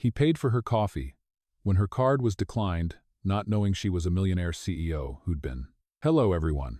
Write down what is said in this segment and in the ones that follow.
He paid for her coffee. When her card was declined, not knowing she was a millionaire CEO who'd been. Hello everyone.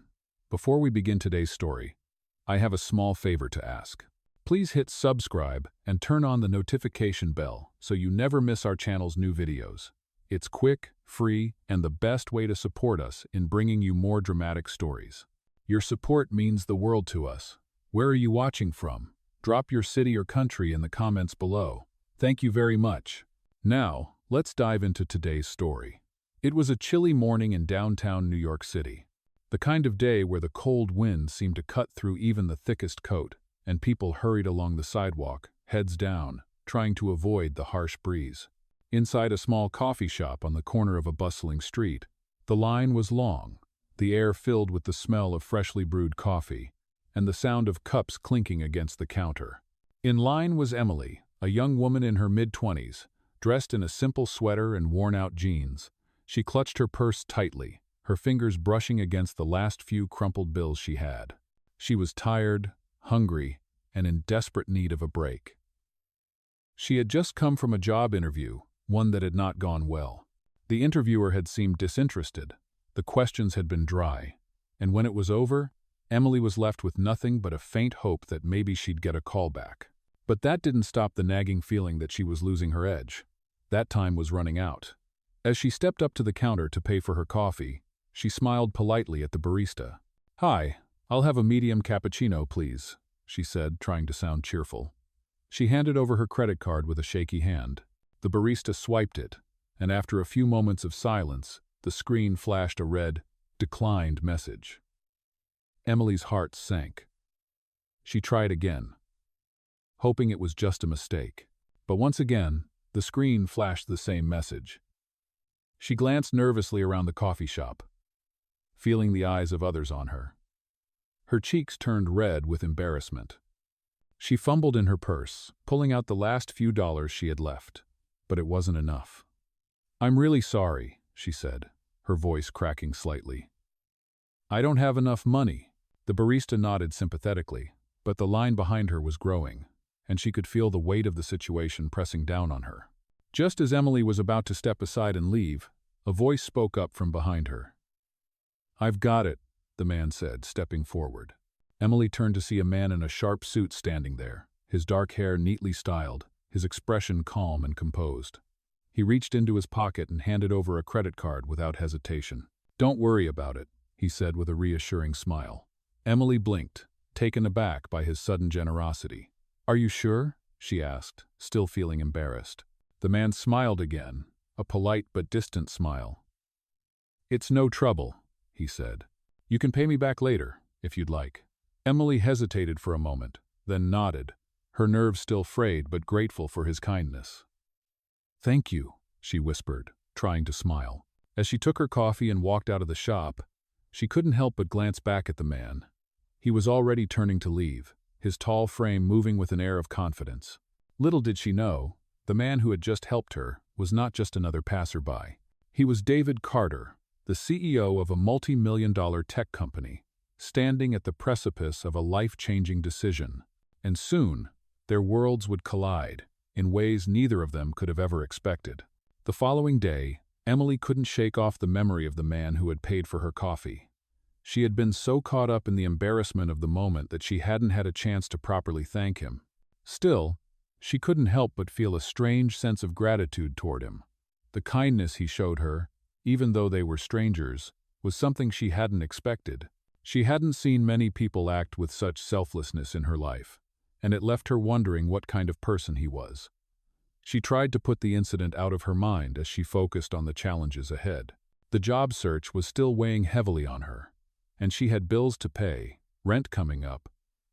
Before we begin today's story, I have a small favor to ask. Please hit subscribe and turn on the notification bell so you never miss our channel's new videos. It's quick, free, and the best way to support us in bringing you more dramatic stories. Your support means the world to us. Where are you watching from? Drop your city or country in the comments below. Thank you very much. Now, let's dive into today's story. It was a chilly morning in downtown New York City. The kind of day where the cold wind seemed to cut through even the thickest coat, and people hurried along the sidewalk, heads down, trying to avoid the harsh breeze. Inside a small coffee shop on the corner of a bustling street, the line was long, the air filled with the smell of freshly brewed coffee, and the sound of cups clinking against the counter. In line was Emily, a young woman in her mid-20s, dressed in a simple sweater and worn-out jeans. She clutched her purse tightly, her fingers brushing against the last few crumpled bills she had. She was tired, hungry, and in desperate need of a break. She had just come from a job interview, one that had not gone well. The interviewer had seemed disinterested, the questions had been dry, and when it was over, Emily was left with nothing but a faint hope that maybe she'd get a call back. But that didn't stop the nagging feeling that she was losing her edge. That time was running out. As she stepped up to the counter to pay for her coffee, she smiled politely at the barista. "Hi, I'll have a medium cappuccino, please," she said, trying to sound cheerful. She handed over her credit card with a shaky hand. The barista swiped it, and after a few moments of silence, the screen flashed a red, declined message. Emily's heart sank. She tried again, hoping it was just a mistake. But once again, the screen flashed the same message. She glanced nervously around the coffee shop, feeling the eyes of others on her. Her cheeks turned red with embarrassment. She fumbled in her purse, pulling out the last few dollars she had left. But it wasn't enough. "I'm really sorry," she said, her voice cracking slightly. "I don't have enough money." The barista nodded sympathetically, but the line behind her was growing, and she could feel the weight of the situation pressing down on her. Just as Emily was about to step aside and leave, a voice spoke up from behind her. "I've got it," the man said, stepping forward. Emily turned to see a man in a sharp suit standing there, his dark hair neatly styled, his expression calm and composed. He reached into his pocket and handed over a credit card without hesitation. "Don't worry about it," he said with a reassuring smile. Emily blinked, taken aback by his sudden generosity. "Are you sure?" she asked, still feeling embarrassed. The man smiled again, a polite but distant smile. "It's no trouble," he said. "You can pay me back later, if you'd like." Emily hesitated for a moment, then nodded, her nerves still frayed but grateful for his kindness. "Thank you," she whispered, trying to smile. As she took her coffee and walked out of the shop, she couldn't help but glance back at the man. He was already turning to leave, his tall frame moving with an air of confidence. Little did she know, the man who had just helped her was not just another passerby. He was David Carter, the CEO of a multi-million-dollar tech company, standing at the precipice of a life-changing decision. And soon, their worlds would collide, in ways neither of them could have ever expected. The following day, Emily couldn't shake off the memory of the man who had paid for her coffee. She had been so caught up in the embarrassment of the moment that she hadn't had a chance to properly thank him. Still, she couldn't help but feel a strange sense of gratitude toward him. The kindness he showed her, even though they were strangers, was something she hadn't expected. She hadn't seen many people act with such selflessness in her life, and it left her wondering what kind of person he was. She tried to put the incident out of her mind as she focused on the challenges ahead. The job search was still weighing heavily on her, and she had bills to pay, rent coming up,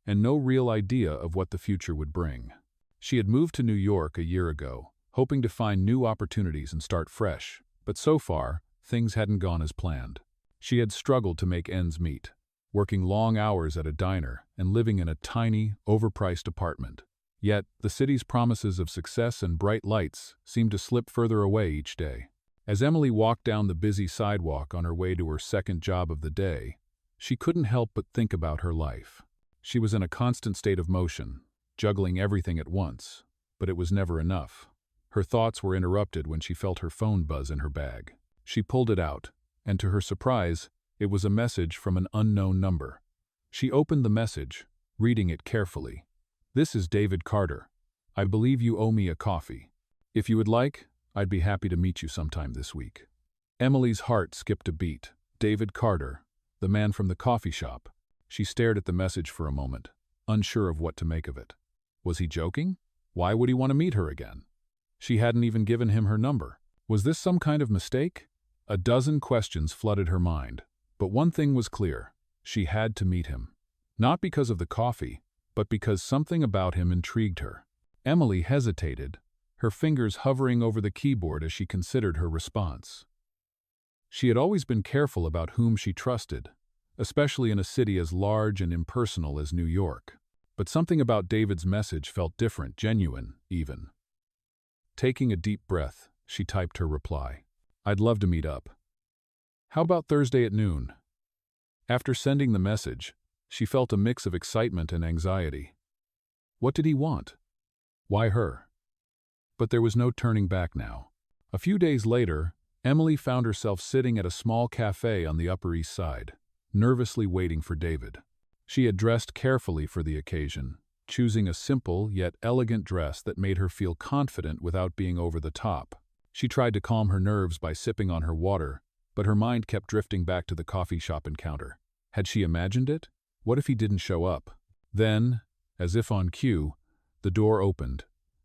and no real idea of what the future would bring. She had moved to New York a year ago, hoping to find new opportunities and start fresh, but so far, things hadn't gone as planned. She had struggled to make ends meet, working long hours at a diner and living in a tiny, overpriced apartment. Yet, the city's promises of success and bright lights seemed to slip further away each day. As Emily walked down the busy sidewalk on her way to her second job of the day, she couldn't help but think about her life. She was in a constant state of motion, juggling everything at once, but it was never enough. Her thoughts were interrupted when she felt her phone buzz in her bag. She pulled it out, and to her surprise, it was a message from an unknown number. She opened the message, reading it carefully. "This is David Carter. I believe you owe me a coffee. If you would like, I'd be happy to meet you sometime this week." Emily's heart skipped a beat. David Carter, the man from the coffee shop. She stared at the message for a moment, unsure of what to make of it. Was he joking? Why would he want to meet her again? She hadn't even given him her number. Was this some kind of mistake? A dozen questions flooded her mind, but one thing was clear. She had to meet him. Not because of the coffee, but because something about him intrigued her. Emily hesitated, her fingers hovering over the keyboard as she considered her response. She had always been careful about whom she trusted, especially in a city as large and impersonal as New York. But something about David's message felt different, genuine, even. Taking a deep breath, she typed her reply. "I'd love to meet up. How about Thursday at noon?" After sending the message, she felt a mix of excitement and anxiety. What did he want? Why her? But there was no turning back now. A few days later, Emily found herself sitting at a small cafe on the Upper East Side, nervously waiting for David. She had dressed carefully for the occasion, choosing a simple yet elegant dress that made her feel confident without being over the top. She tried to calm her nerves by sipping on her water, but her mind kept drifting back to the coffee shop encounter. Had she imagined it? What if he didn't show up? Then, as if on cue, the door opened,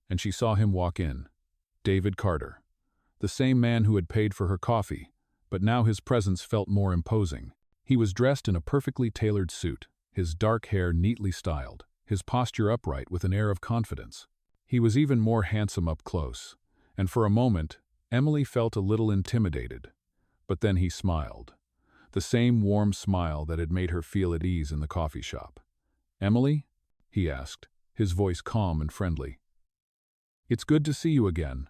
and she saw him walk in. David Carter. The same man who had paid for her coffee, but now his presence felt more imposing. He was dressed in a perfectly tailored suit, his dark hair neatly styled, his posture upright with an air of confidence. He was even more handsome up close, and for a moment, Emily felt a little intimidated. But then he smiled. The same warm smile that had made her feel at ease in the coffee shop. "Emily?" he asked, his voice calm and friendly. "It's good to see you again."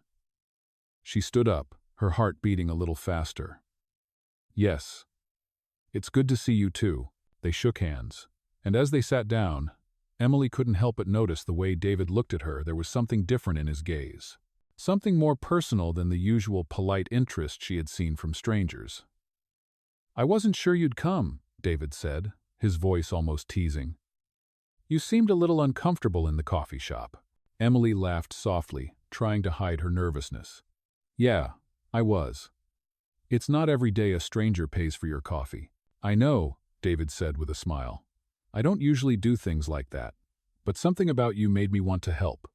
She stood up, her heart beating a little faster. "Yes. It's good to see you too." They shook hands, and as they sat down, Emily couldn't help but notice the way David looked at her. There was something different in his gaze. Something more personal than the usual polite interest she had seen from strangers. "I wasn't sure you'd come," David said, his voice almost teasing. "You seemed a little uncomfortable in the coffee shop." Emily laughed softly, trying to hide her nervousness. "Yeah, I was. It's not every day a stranger pays for your coffee." "I know," David said with a smile. "I don't usually do things like that, but something about you made me want to help."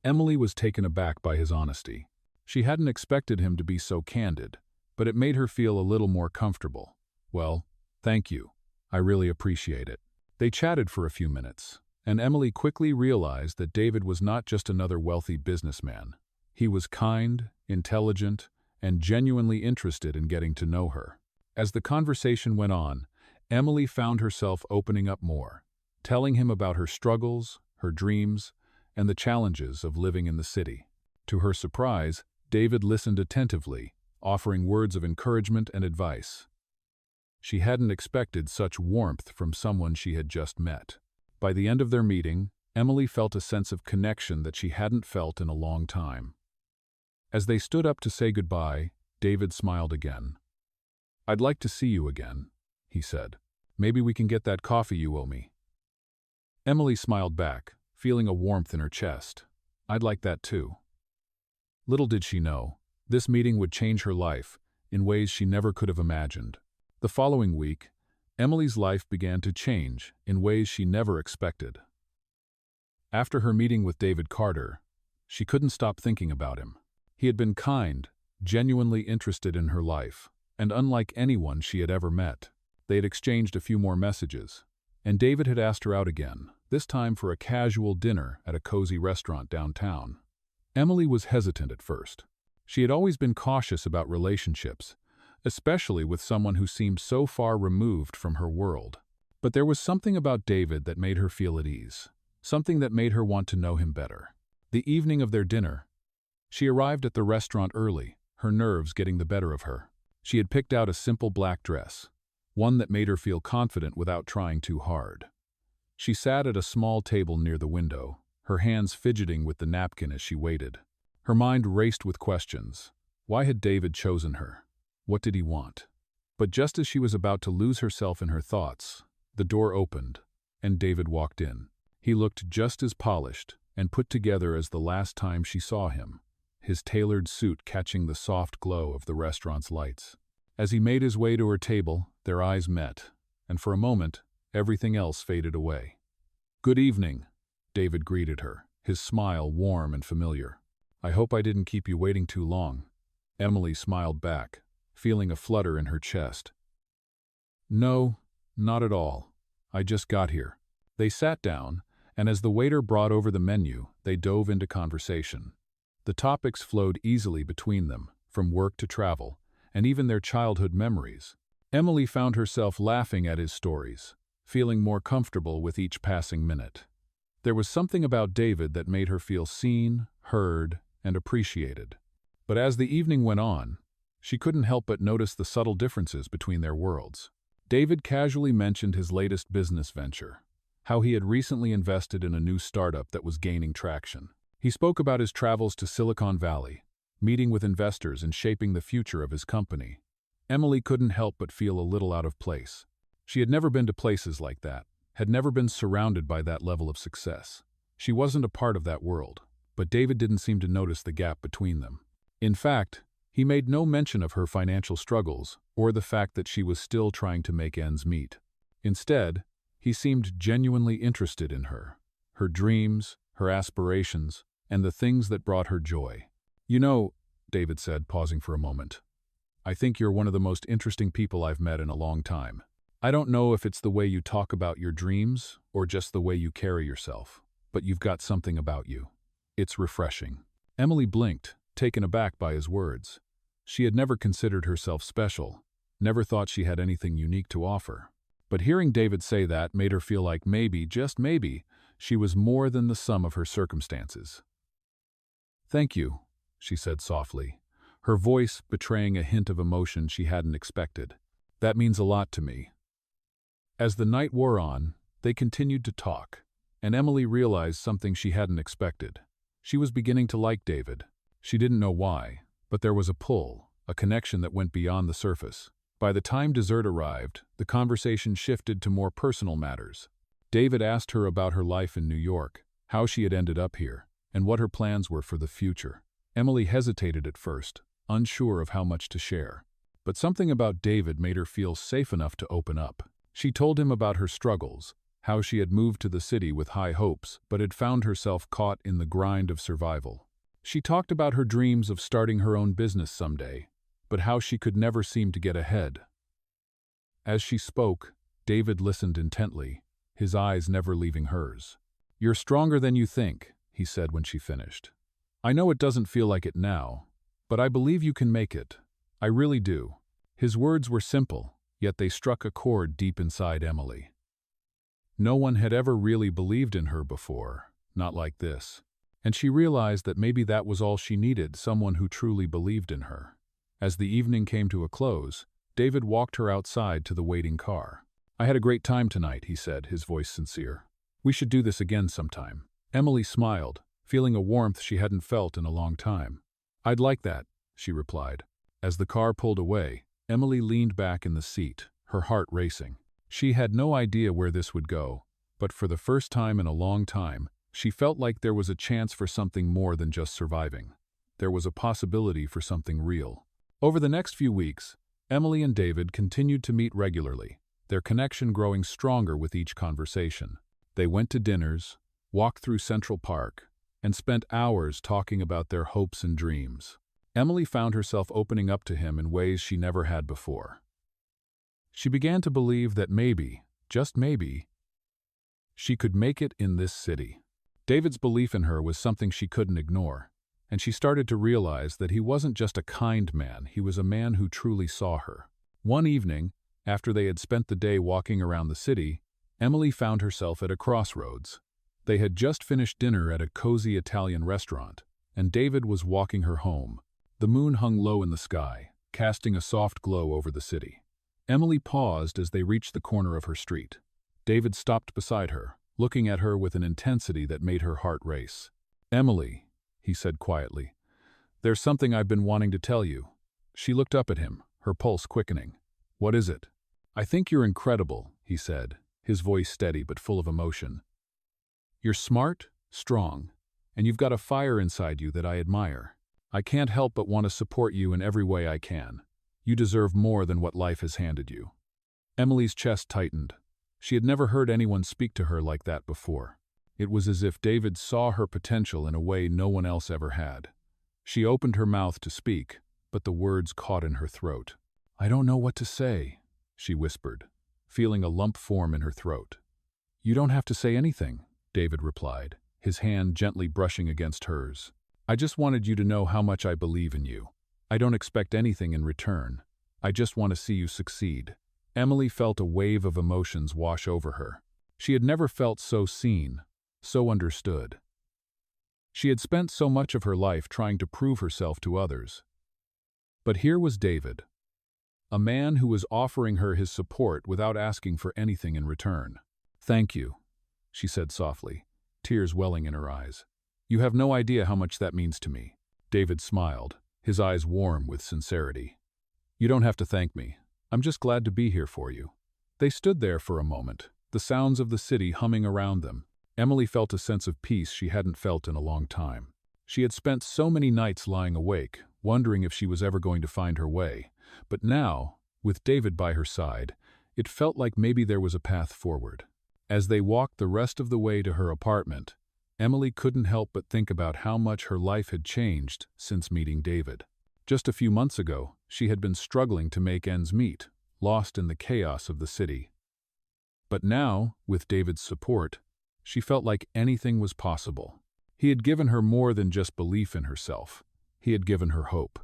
Emily was taken aback by his honesty. She hadn't expected him to be so candid, but it made her feel a little more comfortable. "Well, thank you. I really appreciate it." They chatted for a few minutes, and Emily quickly realized that David was not just another wealthy businessman. He was kind, intelligent, and genuinely interested in getting to know her. As the conversation went on, Emily found herself opening up more, telling him about her struggles, her dreams, and the challenges of living in the city. To her surprise, David listened attentively, offering words of encouragement and advice. She hadn't expected such warmth from someone she had just met. By the end of their meeting, Emily felt a sense of connection that she hadn't felt in a long time. As they stood up to say goodbye, David smiled again. "I'd like to see you again," he said. "Maybe we can get that coffee you owe me." Emily smiled back, feeling a warmth in her chest. "I'd like that too." Little did she know, this meeting would change her life in ways she never could have imagined. The following week, Emily's life began to change in ways she never expected. After her meeting with David Carter, she couldn't stop thinking about him. He had been kind, genuinely interested in her life, and unlike anyone she had ever met. They had exchanged a few more messages, and David had asked her out again, this time for a casual dinner at a cozy restaurant downtown. Emily was hesitant at first. She had always been cautious about relationships, especially with someone who seemed so far removed from her world. But there was something about David that made her feel at ease, something that made her want to know him better. The evening of their dinner, she arrived at the restaurant early, her nerves getting the better of her. She had picked out a simple black dress, one that made her feel confident without trying too hard. She sat at a small table near the window, her hands fidgeting with the napkin as she waited. Her mind raced with questions. Why had David chosen her? What did he want? But just as she was about to lose herself in her thoughts, the door opened, and David walked in. He looked just as polished and put together as the last time she saw him, his tailored suit catching the soft glow of the restaurant's lights. As he made his way to her table, their eyes met, and for a moment, everything else faded away. "Good evening," David greeted her, his smile warm and familiar. "I hope I didn't keep you waiting too long." Emily smiled back, feeling a flutter in her chest. "No, not at all. I just got here." They sat down, and as the waiter brought over the menu, they dove into conversation. The topics flowed easily between them, from work to travel, and even their childhood memories. Emily found herself laughing at his stories, feeling more comfortable with each passing minute. There was something about David that made her feel seen, heard, and appreciated. But as the evening went on, she couldn't help but notice the subtle differences between their worlds. David casually mentioned his latest business venture, how he had recently invested in a new startup that was gaining traction. He spoke about his travels to Silicon Valley, meeting with investors and shaping the future of his company. Emily couldn't help but feel a little out of place. She had never been to places like that, had never been surrounded by that level of success. She wasn't a part of that world, but David didn't seem to notice the gap between them. In fact, he made no mention of her financial struggles or the fact that she was still trying to make ends meet. Instead, he seemed genuinely interested in her dreams, her aspirations, and the things that brought her joy. "You know," David said, pausing for a moment, "I think you're one of the most interesting people I've met in a long time. I don't know if it's the way you talk about your dreams or just the way you carry yourself, but you've got something about you. It's refreshing." Emily blinked, taken aback by his words. She had never considered herself special, never thought she had anything unique to offer. But hearing David say that made her feel like maybe, just maybe, she was more than the sum of her circumstances. "Thank you," she said softly, her voice betraying a hint of emotion she hadn't expected. "That means a lot to me." As the night wore on, they continued to talk, and Emily realized something she hadn't expected. She was beginning to like David. She didn't know why, but there was a pull, a connection that went beyond the surface. By the time dessert arrived, the conversation shifted to more personal matters. David asked her about her life in New York, how she had ended up here, and what her plans were for the future. Emily hesitated at first, unsure of how much to share. But something about David made her feel safe enough to open up. She told him about her struggles, how she had moved to the city with high hopes, but had found herself caught in the grind of survival. She talked about her dreams of starting her own business someday, but how she could never seem to get ahead. As she spoke, David listened intently, his eyes never leaving hers. "You're stronger than you think," he said when she finished. "I know it doesn't feel like it now, but I believe you can make it. I really do." His words were simple, yet they struck a chord deep inside Emily. No one had ever really believed in her before, not like this. And she realized that maybe that was all she needed, someone who truly believed in her. As the evening came to a close, David walked her outside to the waiting car. "I had a great time tonight," he said, his voice sincere. "We should do this again sometime." Emily smiled, feeling a warmth she hadn't felt in a long time. "I'd like that," she replied. As the car pulled away, Emily leaned back in the seat, her heart racing. She had no idea where this would go, but for the first time in a long time, she felt like there was a chance for something more than just surviving. There was a possibility for something real. Over the next few weeks, Emily and David continued to meet regularly, their connection growing stronger with each conversation. They went to dinners, walked through Central Park, and spent hours talking about their hopes and dreams. Emily found herself opening up to him in ways she never had before. She began to believe that maybe, just maybe, she could make it in this city. David's belief in her was something she couldn't ignore, and she started to realize that he wasn't just a kind man, he was a man who truly saw her. One evening, after they had spent the day walking around the city, Emily found herself at a crossroads. They had just finished dinner at a cozy Italian restaurant, and David was walking her home. The moon hung low in the sky, casting a soft glow over the city. Emily paused as they reached the corner of her street. David stopped beside her, looking at her with an intensity that made her heart race. "Emily," he said quietly, "There's something I've been wanting to tell you." She looked up at him, her pulse quickening. "What is it?" "I think you're incredible," he said, his voice steady but full of emotion. "You're smart, strong, and you've got a fire inside you that I admire. I can't help but want to support you in every way I can. You deserve more than what life has handed you." Emily's chest tightened. She had never heard anyone speak to her like that before. It was as if David saw her potential in a way no one else ever had. She opened her mouth to speak, but the words caught in her throat. "I don't know what to say," she whispered, feeling a lump form in her throat. "You don't have to say anything," David replied, his hand gently brushing against hers. "I just wanted you to know how much I believe in you. I don't expect anything in return. I just want to see you succeed." Emily felt a wave of emotions wash over her. She had never felt so seen, so understood. She had spent so much of her life trying to prove herself to others. But here was David, a man who was offering her his support without asking for anything in return. "Thank you," she said softly, tears welling in her eyes. "You have no idea how much that means to me." David smiled, his eyes warm with sincerity. "You don't have to thank me. I'm just glad to be here for you." They stood there for a moment, the sounds of the city humming around them. Emily felt a sense of peace she hadn't felt in a long time. She had spent so many nights lying awake, wondering if she was ever going to find her way. But now, with David by her side, it felt like maybe there was a path forward. As they walked the rest of the way to her apartment, Emily couldn't help but think about how much her life had changed since meeting David. Just a few months ago, she had been struggling to make ends meet, lost in the chaos of the city. But now, with David's support, she felt like anything was possible. He had given her more than just belief in herself. He had given her hope.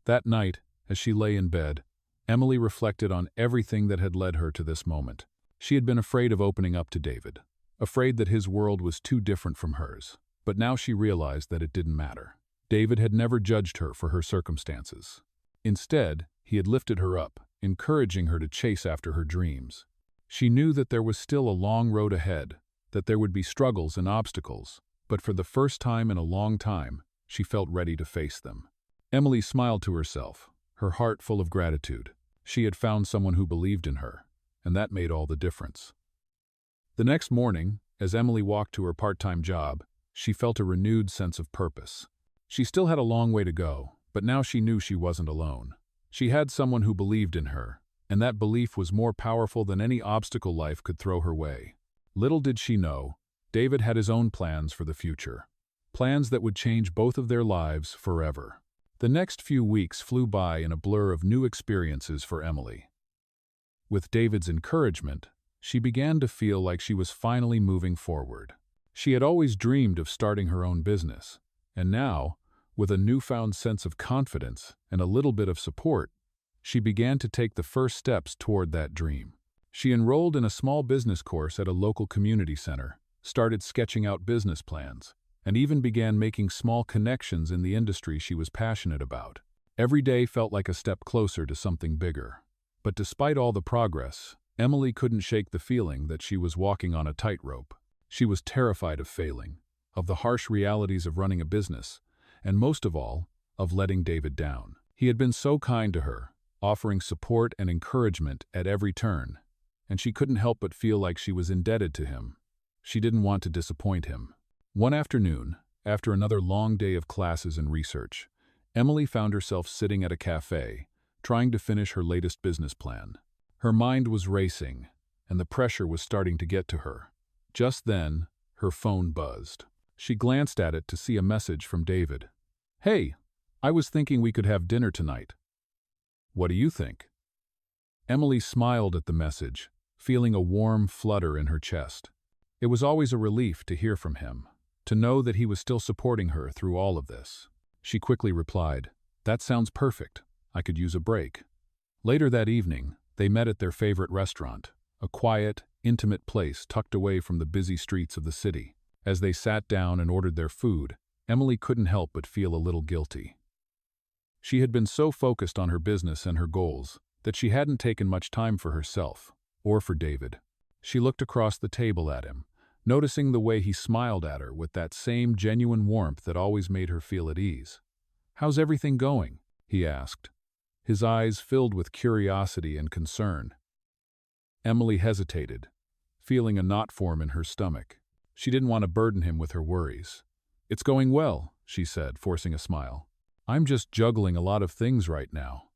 That night, as she lay in bed, Emily reflected on everything that had led her to this moment. She had been afraid of opening up to David, afraid that his world was too different from hers. But now she realized that it didn't matter. David had never judged her for her circumstances. Instead, he had lifted her up, encouraging her to chase after her dreams. She knew that there was still a long road ahead, that there would be struggles and obstacles, but for the first time in a long time, she felt ready to face them. Emily smiled to herself, her heart full of gratitude. She had found someone who believed in her, and that made all the difference. The next morning, as Emily walked to her part-time job, she felt a renewed sense of purpose. She still had a long way to go, but now she knew she wasn't alone. She had someone who believed in her, and that belief was more powerful than any obstacle life could throw her way. Little did she know, David had his own plans for the future. Plans that would change both of their lives forever. The next few weeks flew by in a blur of new experiences for Emily. With David's encouragement, she began to feel like she was finally moving forward. She had always dreamed of starting her own business, and now, with a newfound sense of confidence and a little bit of support, she began to take the first steps toward that dream. She enrolled in a small business course at a local community center, started sketching out business plans, and even began making small connections in the industry she was passionate about. Every day felt like a step closer to something bigger. But despite all the progress, Emily couldn't shake the feeling that she was walking on a tightrope. She was terrified of failing, of the harsh realities of running a business, and most of all, of letting David down. He had been so kind to her, offering support and encouragement at every turn, and she couldn't help but feel like she was indebted to him. She didn't want to disappoint him. One afternoon, after another long day of classes and research, Emily found herself sitting at a cafe, trying to finish her latest business plan. Her mind was racing, and the pressure was starting to get to her. Just then, her phone buzzed. She glanced at it to see a message from David. "Hey, I was thinking we could have dinner tonight. What do you think?" Emily smiled at the message, feeling a warm flutter in her chest. It was always a relief to hear from him, to know that he was still supporting her through all of this. She quickly replied, "That sounds perfect. I could use a break." Later that evening, they met at their favorite restaurant, a quiet, intimate place tucked away from the busy streets of the city. As they sat down and ordered their food, Emily couldn't help but feel a little guilty. She had been so focused on her business and her goals that she hadn't taken much time for herself, or for David. She looked across the table at him, noticing the way he smiled at her with that same genuine warmth that always made her feel at ease. "How's everything going?" he asked, his eyes filled with curiosity and concern. Emily hesitated, feeling a knot form in her stomach. She didn't want to burden him with her worries. "It's going well," she said, forcing a smile. "I'm just juggling a lot of things right now."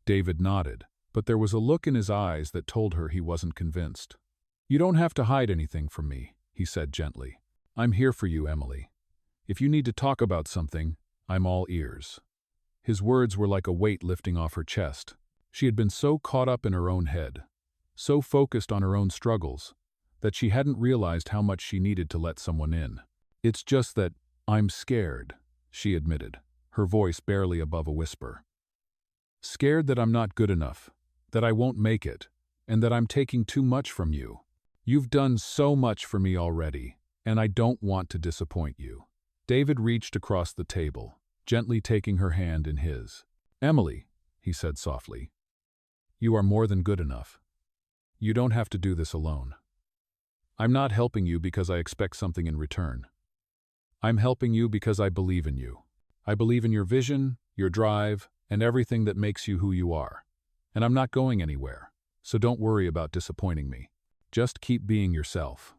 David nodded, but there was a look in his eyes that told her he wasn't convinced. "You don't have to hide anything from me," he said gently. "I'm here for you, Emily. If you need to talk about something, I'm all ears." His words were like a weight lifting off her chest. She had been so caught up in her own head, so focused on her own struggles, that she hadn't realized how much she needed to let someone in. "It's just that I'm scared," she admitted, her voice barely above a whisper. "Scared that I'm not good enough, that I won't make it, and that I'm taking too much from you. You've done so much for me already, and I don't want to disappoint you." David reached across the table, gently taking her hand in his. "Emily," he said softly, "you are more than good enough. You don't have to do this alone. I'm not helping you because I expect something in return. I'm helping you because I believe in you. I believe in your vision, your drive, and everything that makes you who you are. And I'm not going anywhere, so don't worry about disappointing me. Just keep being yourself."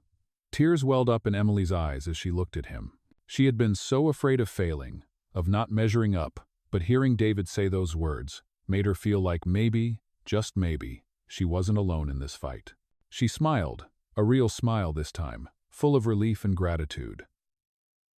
Tears welled up in Emily's eyes as she looked at him. She had been so afraid of failing, of not measuring up, but hearing David say those words made her feel like maybe, just maybe, she wasn't alone in this fight. She smiled, a real smile this time, full of relief and gratitude.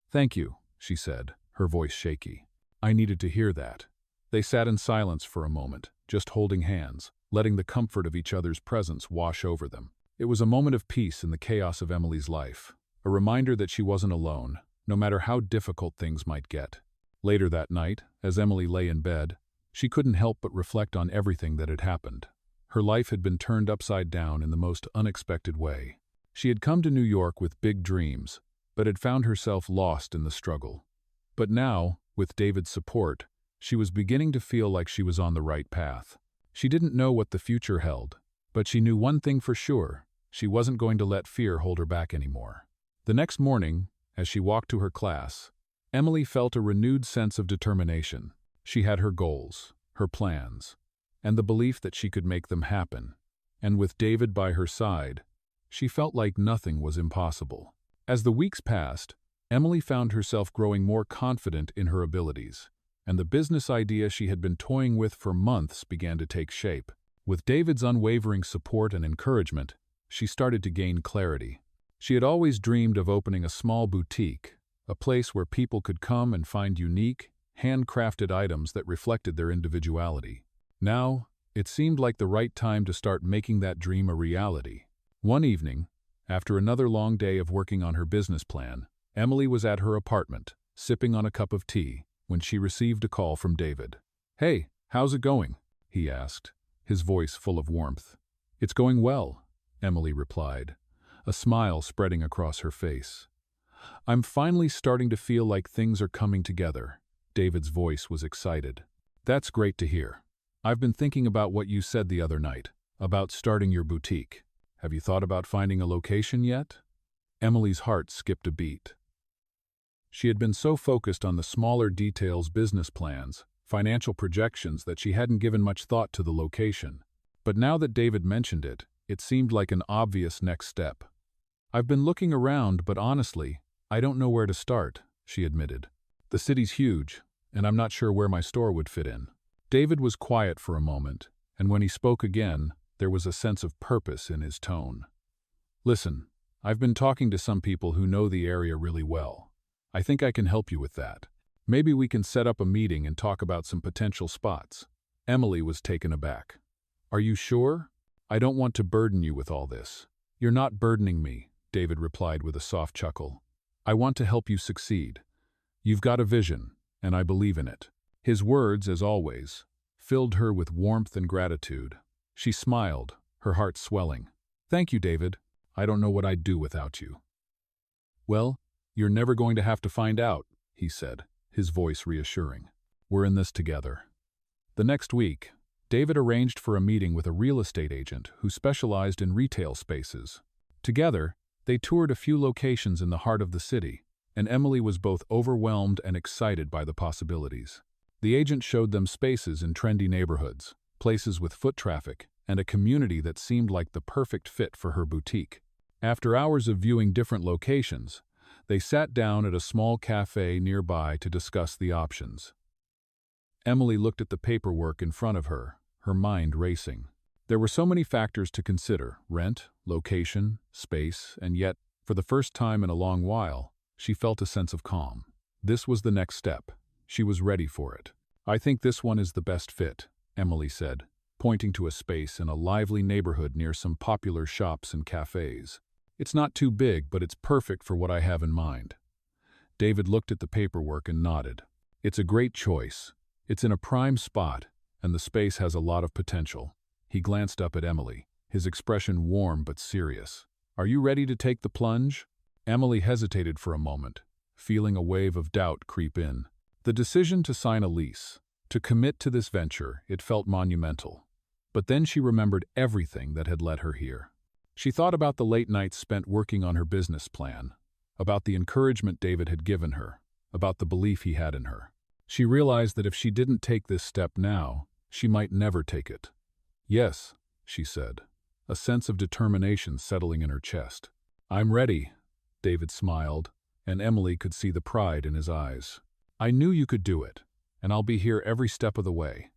"Thank you," she said, her voice shaky. "I needed to hear that." They sat in silence for a moment, just holding hands, letting the comfort of each other's presence wash over them. It was a moment of peace in the chaos of Emily's life, a reminder that she wasn't alone, no matter how difficult things might get. Later that night, as Emily lay in bed, she couldn't help but reflect on everything that had happened. Her life had been turned upside down in the most unexpected way. She had come to New York with big dreams, but had found herself lost in the struggle. But now, with David's support, she was beginning to feel like she was on the right path. She didn't know what the future held, but she knew one thing for sure: she wasn't going to let fear hold her back anymore. The next morning, as she walked to her class, Emily felt a renewed sense of determination. She had her goals, her plans, and the belief that she could make them happen. And with David by her side, she felt like nothing was impossible. As the weeks passed, Emily found herself growing more confident in her abilities, and the business idea she had been toying with for months began to take shape. With David's unwavering support and encouragement, she started to gain clarity. She had always dreamed of opening a small boutique, a place where people could come and find unique, handcrafted items that reflected their individuality. Now, it seemed like the right time to start making that dream a reality. One evening, after another long day of working on her business plan, Emily was at her apartment, sipping on a cup of tea, when she received a call from David. "Hey, how's it going?" he asked, his voice full of warmth. "It's going well," Emily replied, a smile spreading across her face. "I'm finally starting to feel like things are coming together." David's voice was excited. "That's great to hear. I've been thinking about what you said the other night, about starting your boutique. Have you thought about finding a location yet?" Emily's heart skipped a beat. She had been so focused on the smaller details, business plans, financial projections, that she hadn't given much thought to the location. But now that David mentioned it, it seemed like an obvious next step. "I've been looking around, but honestly, I don't know where to start," she admitted. "The city's huge, and I'm not sure where my store would fit in." David was quiet for a moment, and when he spoke again, there was a sense of purpose in his tone. "Listen, I've been talking to some people who know the area really well. I think I can help you with that. Maybe we can set up a meeting and talk about some potential spots." Emily was taken aback. "Are you sure? I don't want to burden you with all this." "You're not burdening me," David replied with a soft chuckle. "I want to help you succeed. You've got a vision, and I believe in it." His words, as always, filled her with warmth and gratitude. She smiled, her heart swelling. "Thank you, David. I don't know what I'd do without you." "Well, you're never going to have to find out," he said, his voice reassuring. "We're in this together." The next week, David arranged for a meeting with a real estate agent who specialized in retail spaces. Together, they toured a few locations in the heart of the city, and Emily was both overwhelmed and excited by the possibilities. The agent showed them spaces in trendy neighborhoods, places with foot traffic, and a community that seemed like the perfect fit for her boutique. After hours of viewing different locations, they sat down at a small cafe nearby to discuss the options. Emily looked at the paperwork in front of her, her mind racing. There were so many factors to consider: rent, location, space, and yet, for the first time in a long while, she felt a sense of calm. This was the next step. She was ready for it. "I think this one is the best fit," Emily said, pointing to a space in a lively neighborhood near some popular shops and cafes. "It's not too big, but it's perfect for what I have in mind." David looked at the paperwork and nodded. "It's a great choice. It's in a prime spot, and the space has a lot of potential." He glanced up at Emily, his expression warm but serious. "Are you ready to take the plunge?" Emily hesitated for a moment, feeling a wave of doubt creep in. The decision to sign a lease, to commit to this venture, it felt monumental. But then she remembered everything that had led her here. She thought about the late nights spent working on her business plan, about the encouragement David had given her, about the belief he had in her. She realized that if she didn't take this step now, she might never take it. "Yes," she said, a sense of determination settling in her chest. "I'm ready," David smiled, and Emily could see the pride in his eyes. "I knew you could do it, and I'll be here every step of the way."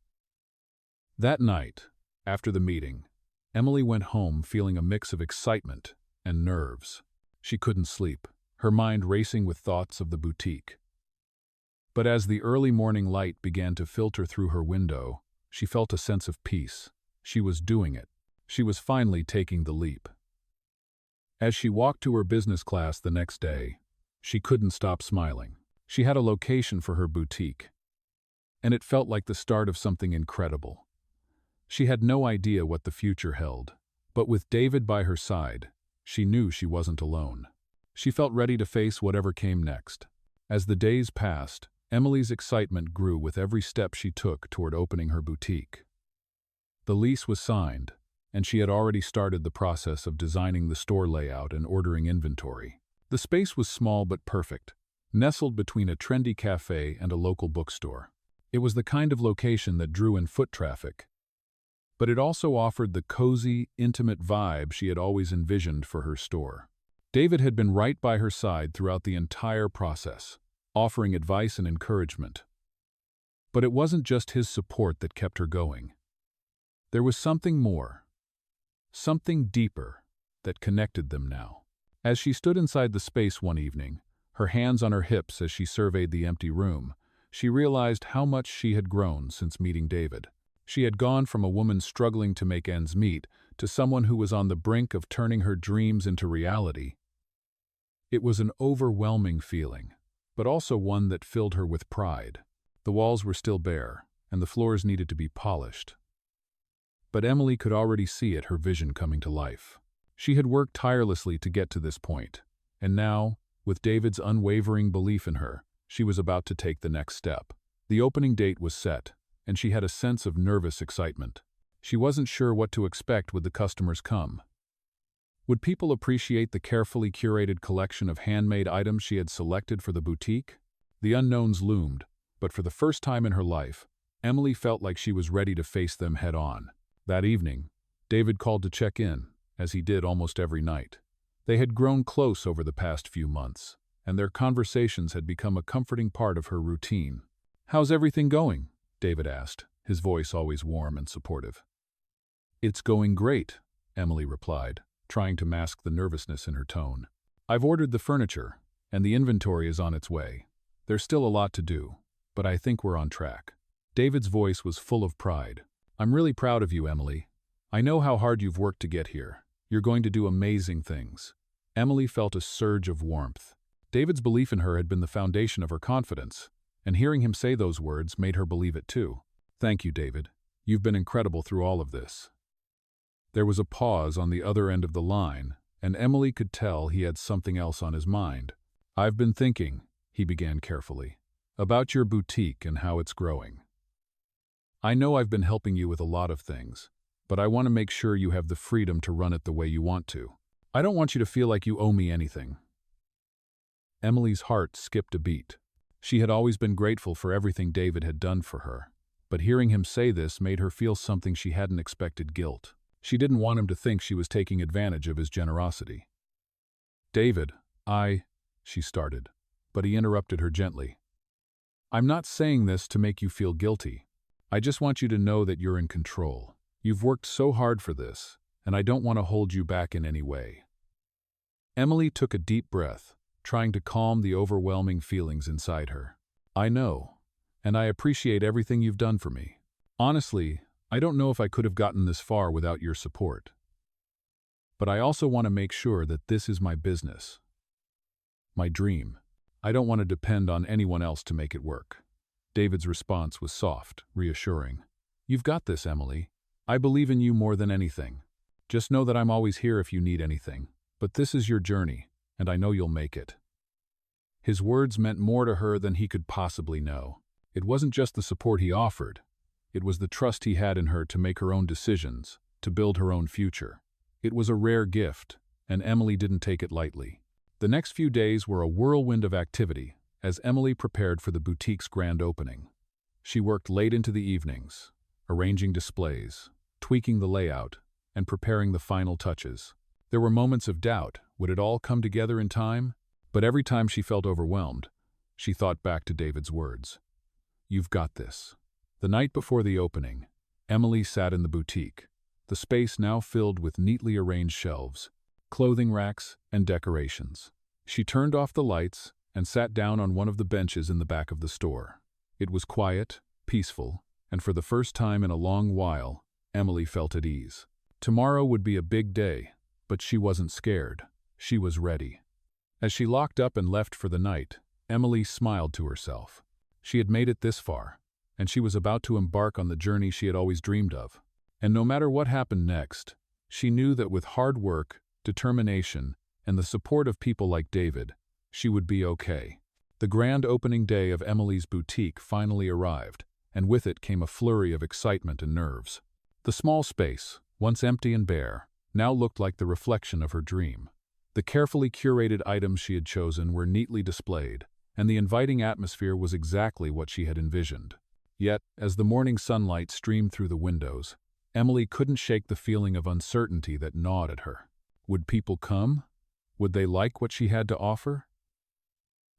That night, after the meeting, Emily went home feeling a mix of excitement and nerves. She couldn't sleep, her mind racing with thoughts of the boutique. But as the early morning light began to filter through her window, she felt a sense of peace. She was doing it. She was finally taking the leap. As she walked to her business class the next day, she couldn't stop smiling. She had a location for her boutique, and it felt like the start of something incredible. She had no idea what the future held, but with David by her side, she knew she wasn't alone. She felt ready to face whatever came next. As the days passed, Emily's excitement grew with every step she took toward opening her boutique. The lease was signed, and she had already started the process of designing the store layout and ordering inventory. The space was small but perfect, nestled between a trendy cafe and a local bookstore. It was the kind of location that drew in foot traffic, but it also offered the cozy, intimate vibe she had always envisioned for her store. David had been right by her side throughout the entire process, offering advice and encouragement. But it wasn't just his support that kept her going. There was something more, something deeper, that connected them now. As she stood inside the space one evening, her hands on her hips as she surveyed the empty room, she realized how much she had grown since meeting David. She had gone from a woman struggling to make ends meet to someone who was on the brink of turning her dreams into reality. It was an overwhelming feeling, but also one that filled her with pride. The walls were still bare, and the floors needed to be polished. But Emily could already see it, her vision coming to life. She had worked tirelessly to get to this point, and now, with David's unwavering belief in her, she was about to take the next step. The opening date was set, and she had a sense of nervous excitement. She wasn't sure what to expect would the customers come. Would people appreciate the carefully curated collection of handmade items she had selected for the boutique? The unknowns loomed, but for the first time in her life, Emily felt like she was ready to face them head-on. That evening, David called to check in, as he did almost every night. They had grown close over the past few months, and their conversations had become a comforting part of her routine. "How's everything going?" David asked, his voice always warm and supportive. "It's going great," Emily replied, trying to mask the nervousness in her tone. "I've ordered the furniture, and the inventory is on its way. There's still a lot to do, but I think we're on track." David's voice was full of pride. "I'm really proud of you, Emily. I know how hard you've worked to get here. You're going to do amazing things." Emily felt a surge of warmth. David's belief in her had been the foundation of her confidence, and hearing him say those words made her believe it too. "Thank you, David. You've been incredible through all of this." There was a pause on the other end of the line, and Emily could tell he had something else on his mind. "I've been thinking," he began carefully, "about your boutique and how it's growing. I know I've been helping you with a lot of things, but I want to make sure you have the freedom to run it the way you want to. I don't want you to feel like you owe me anything." Emily's heart skipped a beat. She had always been grateful for everything David had done for her, but hearing him say this made her feel something she hadn't expected: guilt. She didn't want him to think she was taking advantage of his generosity. "David, she started, but he interrupted her gently. "I'm not saying this to make you feel guilty. I just want you to know that you're in control. You've worked so hard for this, and I don't want to hold you back in any way." Emily took a deep breath, trying to calm the overwhelming feelings inside her. "I know, and I appreciate everything you've done for me. Honestly, I don't know if I could have gotten this far without your support. But I also want to make sure that this is my business, my dream. I don't want to depend on anyone else to make it work." David's response was soft, reassuring. "You've got this, Emily. I believe in you more than anything. Just know that I'm always here if you need anything. But this is your journey, and I know you'll make it." His words meant more to her than he could possibly know. It wasn't just the support he offered. It was the trust he had in her to make her own decisions, to build her own future. It was a rare gift, and Emily didn't take it lightly. The next few days were a whirlwind of activity as Emily prepared for the boutique's grand opening. She worked late into the evenings, arranging displays, tweaking the layout, and preparing the final touches. There were moments of doubt. Would it all come together in time? But every time she felt overwhelmed, she thought back to David's words. "You've got this." The night before the opening, Emily sat in the boutique, the space now filled with neatly arranged shelves, clothing racks, and decorations. She turned off the lights and sat down on one of the benches in the back of the store. It was quiet, peaceful, and for the first time in a long while, Emily felt at ease. Tomorrow would be a big day, but she wasn't scared. She was ready. As she locked up and left for the night, Emily smiled to herself. She had made it this far, and she was about to embark on the journey she had always dreamed of. And no matter what happened next, she knew that with hard work, determination, and the support of people like David, she would be okay. The grand opening day of Emily's boutique finally arrived, and with it came a flurry of excitement and nerves. The small space, once empty and bare, now looked like the reflection of her dream. The carefully curated items she had chosen were neatly displayed, and the inviting atmosphere was exactly what she had envisioned. Yet, as the morning sunlight streamed through the windows, Emily couldn't shake the feeling of uncertainty that gnawed at her. Would people come? Would they like what she had to offer?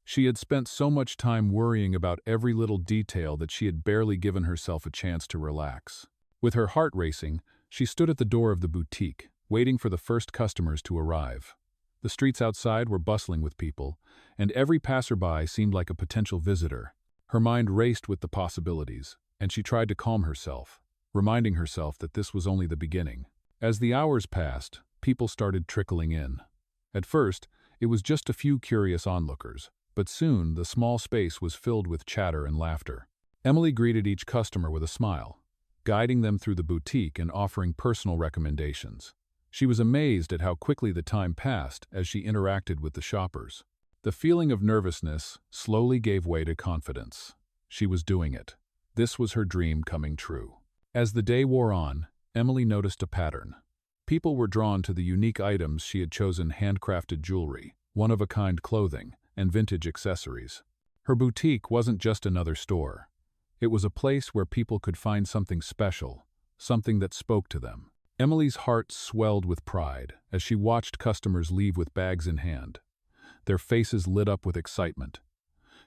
She had spent so much time worrying about every little detail that she had barely given herself a chance to relax. With her heart racing, she stood at the door of the boutique, waiting for the first customers to arrive. The streets outside were bustling with people, and every passerby seemed like a potential visitor. Her mind raced with the possibilities, and she tried to calm herself, reminding herself that this was only the beginning. As the hours passed, people started trickling in. At first, it was just a few curious onlookers, but soon the small space was filled with chatter and laughter. Emily greeted each customer with a smile, guiding them through the boutique and offering personal recommendations. She was amazed at how quickly the time passed as she interacted with the shoppers. The feeling of nervousness slowly gave way to confidence. She was doing it. This was her dream coming true. As the day wore on, Emily noticed a pattern. People were drawn to the unique items she had chosen: handcrafted jewelry, one-of-a-kind clothing, and vintage accessories. Her boutique wasn't just another store. It was a place where people could find something special, something that spoke to them. Emily's heart swelled with pride as she watched customers leave with bags in hand. Their faces lit up with excitement.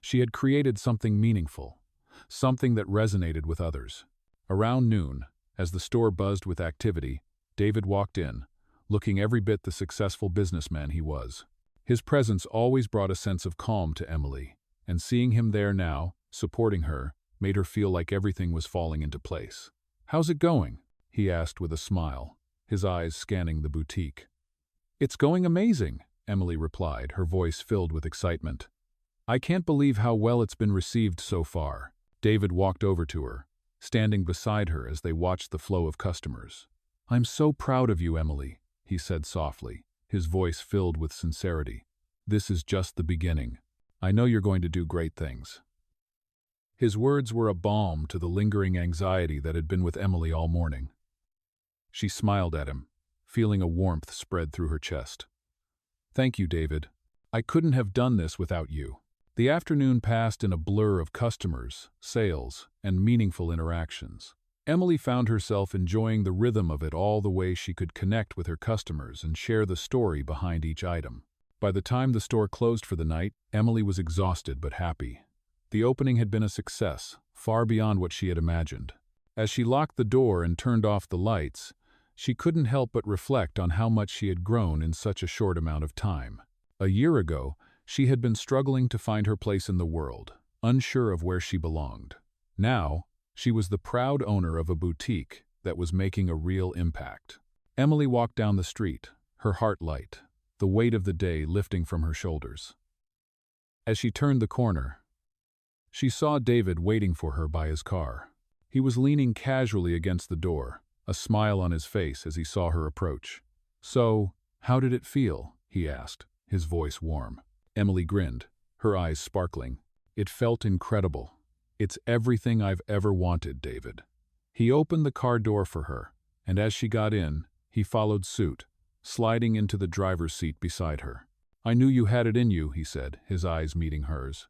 She had created something meaningful, something that resonated with others. Around noon, as the store buzzed with activity, David walked in, looking every bit the successful businessman he was. His presence always brought a sense of calm to Emily, and seeing him there now, supporting her, made her feel like everything was falling into place. "How's it going?" he asked with a smile, his eyes scanning the boutique. "It's going amazing," Emily replied, her voice filled with excitement. "I can't believe how well it's been received so far." David walked over to her, standing beside her as they watched the flow of customers. "I'm so proud of you, Emily," he said softly, his voice filled with sincerity. "This is just the beginning. I know you're going to do great things." His words were a balm to the lingering anxiety that had been with Emily all morning. She smiled at him, feeling a warmth spread through her chest. "Thank you, David. I couldn't have done this without you." The afternoon passed in a blur of customers, sales, and meaningful interactions. Emily found herself enjoying the rhythm of it all the way she could connect with her customers and share the story behind each item. By the time the store closed for the night, Emily was exhausted but happy. The opening had been a success, far beyond what she had imagined. As she locked the door and turned off the lights, she couldn't help but reflect on how much she had grown in such a short amount of time. A year ago, she had been struggling to find her place in the world, unsure of where she belonged. Now, she was the proud owner of a boutique that was making a real impact. Emily walked down the street, her heart light, the weight of the day lifting from her shoulders. As she turned the corner, she saw David waiting for her by his car. He was leaning casually against the door, a smile on his face as he saw her approach. "So, how did it feel?" he asked, his voice warm. Emily grinned, her eyes sparkling. "It felt incredible. It's everything I've ever wanted, David." He opened the car door for her, and as she got in, he followed suit, sliding into the driver's seat beside her. "I knew you had it in you," he said, his eyes meeting hers.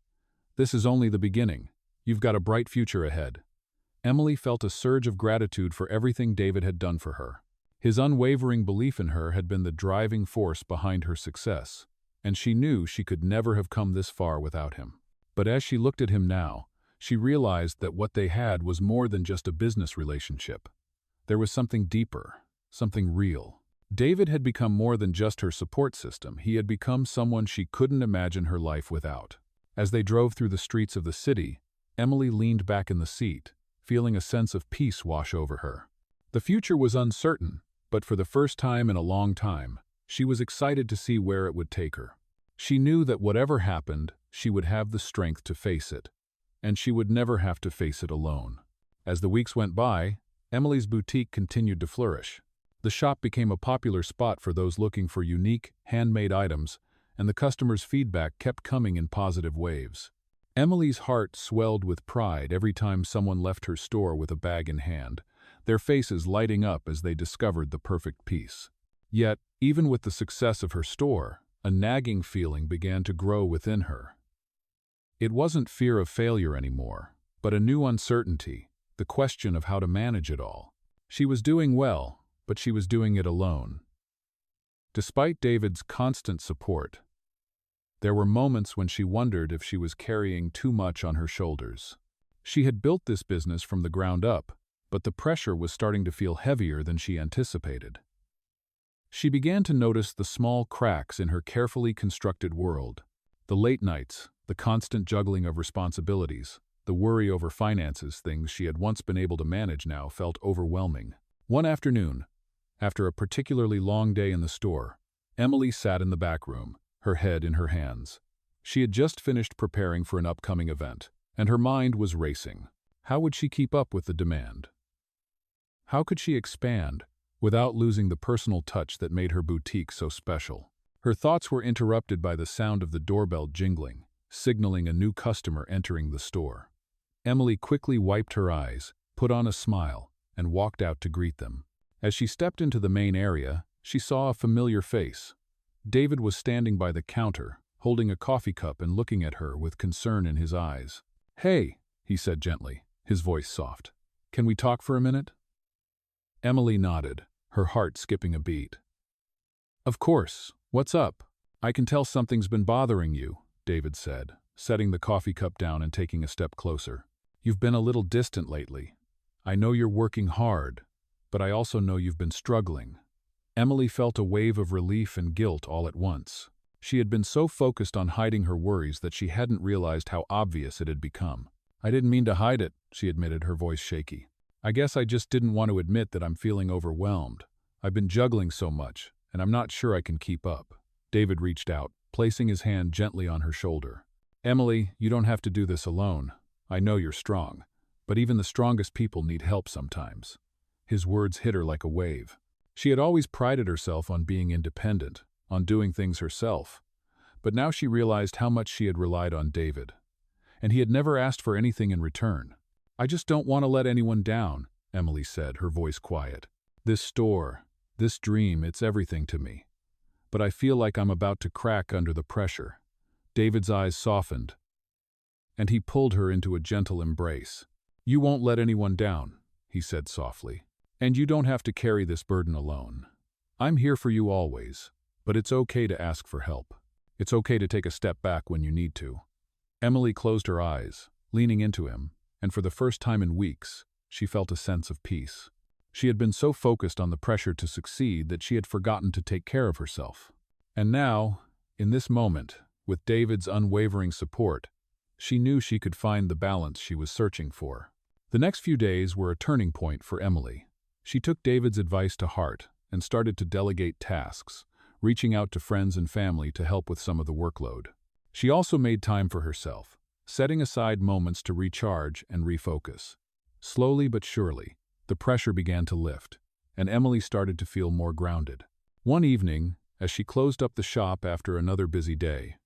"This is only the beginning. You've got a bright future ahead." Emily felt a surge of gratitude for everything David had done for her. His unwavering belief in her had been the driving force behind her success, and she knew she could never have come this far without him. But as she looked at him now, she realized that what they had was more than just a business relationship. There was something deeper, something real. David had become more than just her support system. He had become someone she couldn't imagine her life without. As they drove through the streets of the city, Emily leaned back in the seat, feeling a sense of peace wash over her. The future was uncertain, but for the first time in a long time, she was excited to see where it would take her. She knew that whatever happened, she would have the strength to face it, and she would never have to face it alone. As the weeks went by, Emily's boutique continued to flourish. The shop became a popular spot for those looking for unique, handmade items, and the customers' feedback kept coming in positive waves. Emily's heart swelled with pride every time someone left her store with a bag in hand, their faces lighting up as they discovered the perfect piece. Yet, even with the success of her store, a nagging feeling began to grow within her. It wasn't fear of failure anymore, but a new uncertainty, the question of how to manage it all. She was doing well, but she was doing it alone. Despite David's constant support, there were moments when she wondered if she was carrying too much on her shoulders. She had built this business from the ground up, but the pressure was starting to feel heavier than she anticipated. She began to notice the small cracks in her carefully constructed world. The late nights, the constant juggling of responsibilities, the worry over finances, things she had once been able to manage now felt overwhelming. One afternoon, after a particularly long day in the store, Emily sat in the back room, her head in her hands. She had just finished preparing for an upcoming event, and her mind was racing. How would she keep up with the demand? How could she expand without losing the personal touch that made her boutique so special? Her thoughts were interrupted by the sound of the doorbell jingling, signaling a new customer entering the store. Emily quickly wiped her eyes, put on a smile, and walked out to greet them. As she stepped into the main area, she saw a familiar face. David was standing by the counter, holding a coffee cup and looking at her with concern in his eyes. "Hey," he said gently, his voice soft. "Can we talk for a minute?" Emily nodded, her heart skipping a beat. "Of course. What's up? I can tell something's been bothering you," David said, setting the coffee cup down and taking a step closer. "You've been a little distant lately. I know you're working hard, but I also know you've been struggling." Emily felt a wave of relief and guilt all at once. She had been so focused on hiding her worries that she hadn't realized how obvious it had become. "I didn't mean to hide it," she admitted, her voice shaky. "I guess I just didn't want to admit that I'm feeling overwhelmed. I've been juggling so much, and I'm not sure I can keep up." David reached out, placing his hand gently on her shoulder. "Emily, you don't have to do this alone. I know you're strong, but even the strongest people need help sometimes." His words hit her like a wave. She had always prided herself on being independent, on doing things herself, but now she realized how much she had relied on David. And he had never asked for anything in return. "I just don't want to let anyone down," Emily said, her voice quiet. "This store, this dream, it's everything to me. But I feel like I'm about to crack under the pressure." David's eyes softened, and he pulled her into a gentle embrace. "You won't let anyone down," he said softly. "And you don't have to carry this burden alone. I'm here for you always, but it's okay to ask for help. It's okay to take a step back when you need to." Emily closed her eyes, leaning into him, and for the first time in weeks, she felt a sense of peace. She had been so focused on the pressure to succeed that she had forgotten to take care of herself. And now, in this moment, with David's unwavering support, she knew she could find the balance she was searching for. The next few days were a turning point for Emily. She took David's advice to heart and started to delegate tasks, reaching out to friends and family to help with some of the workload. She also made time for herself, setting aside moments to recharge and refocus. Slowly but surely, the pressure began to lift, and Emily started to feel more grounded. One evening, as she closed up the shop after another busy day,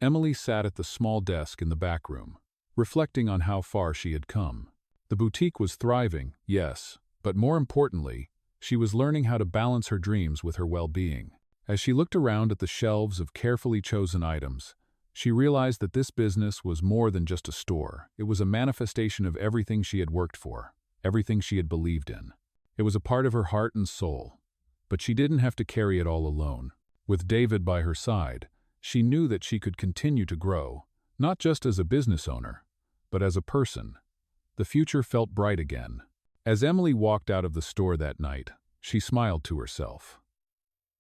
Emily sat at the small desk in the back room, reflecting on how far she had come. The boutique was thriving, yes, but more importantly, she was learning how to balance her dreams with her well-being. As she looked around at the shelves of carefully chosen items, she realized that this business was more than just a store. It was a manifestation of everything she had worked for, everything she had believed in. It was a part of her heart and soul. But she didn't have to carry it all alone. With David by her side, she knew that she could continue to grow, not just as a business owner, but as a person. The future felt bright again. As Emily walked out of the store that night, she smiled to herself.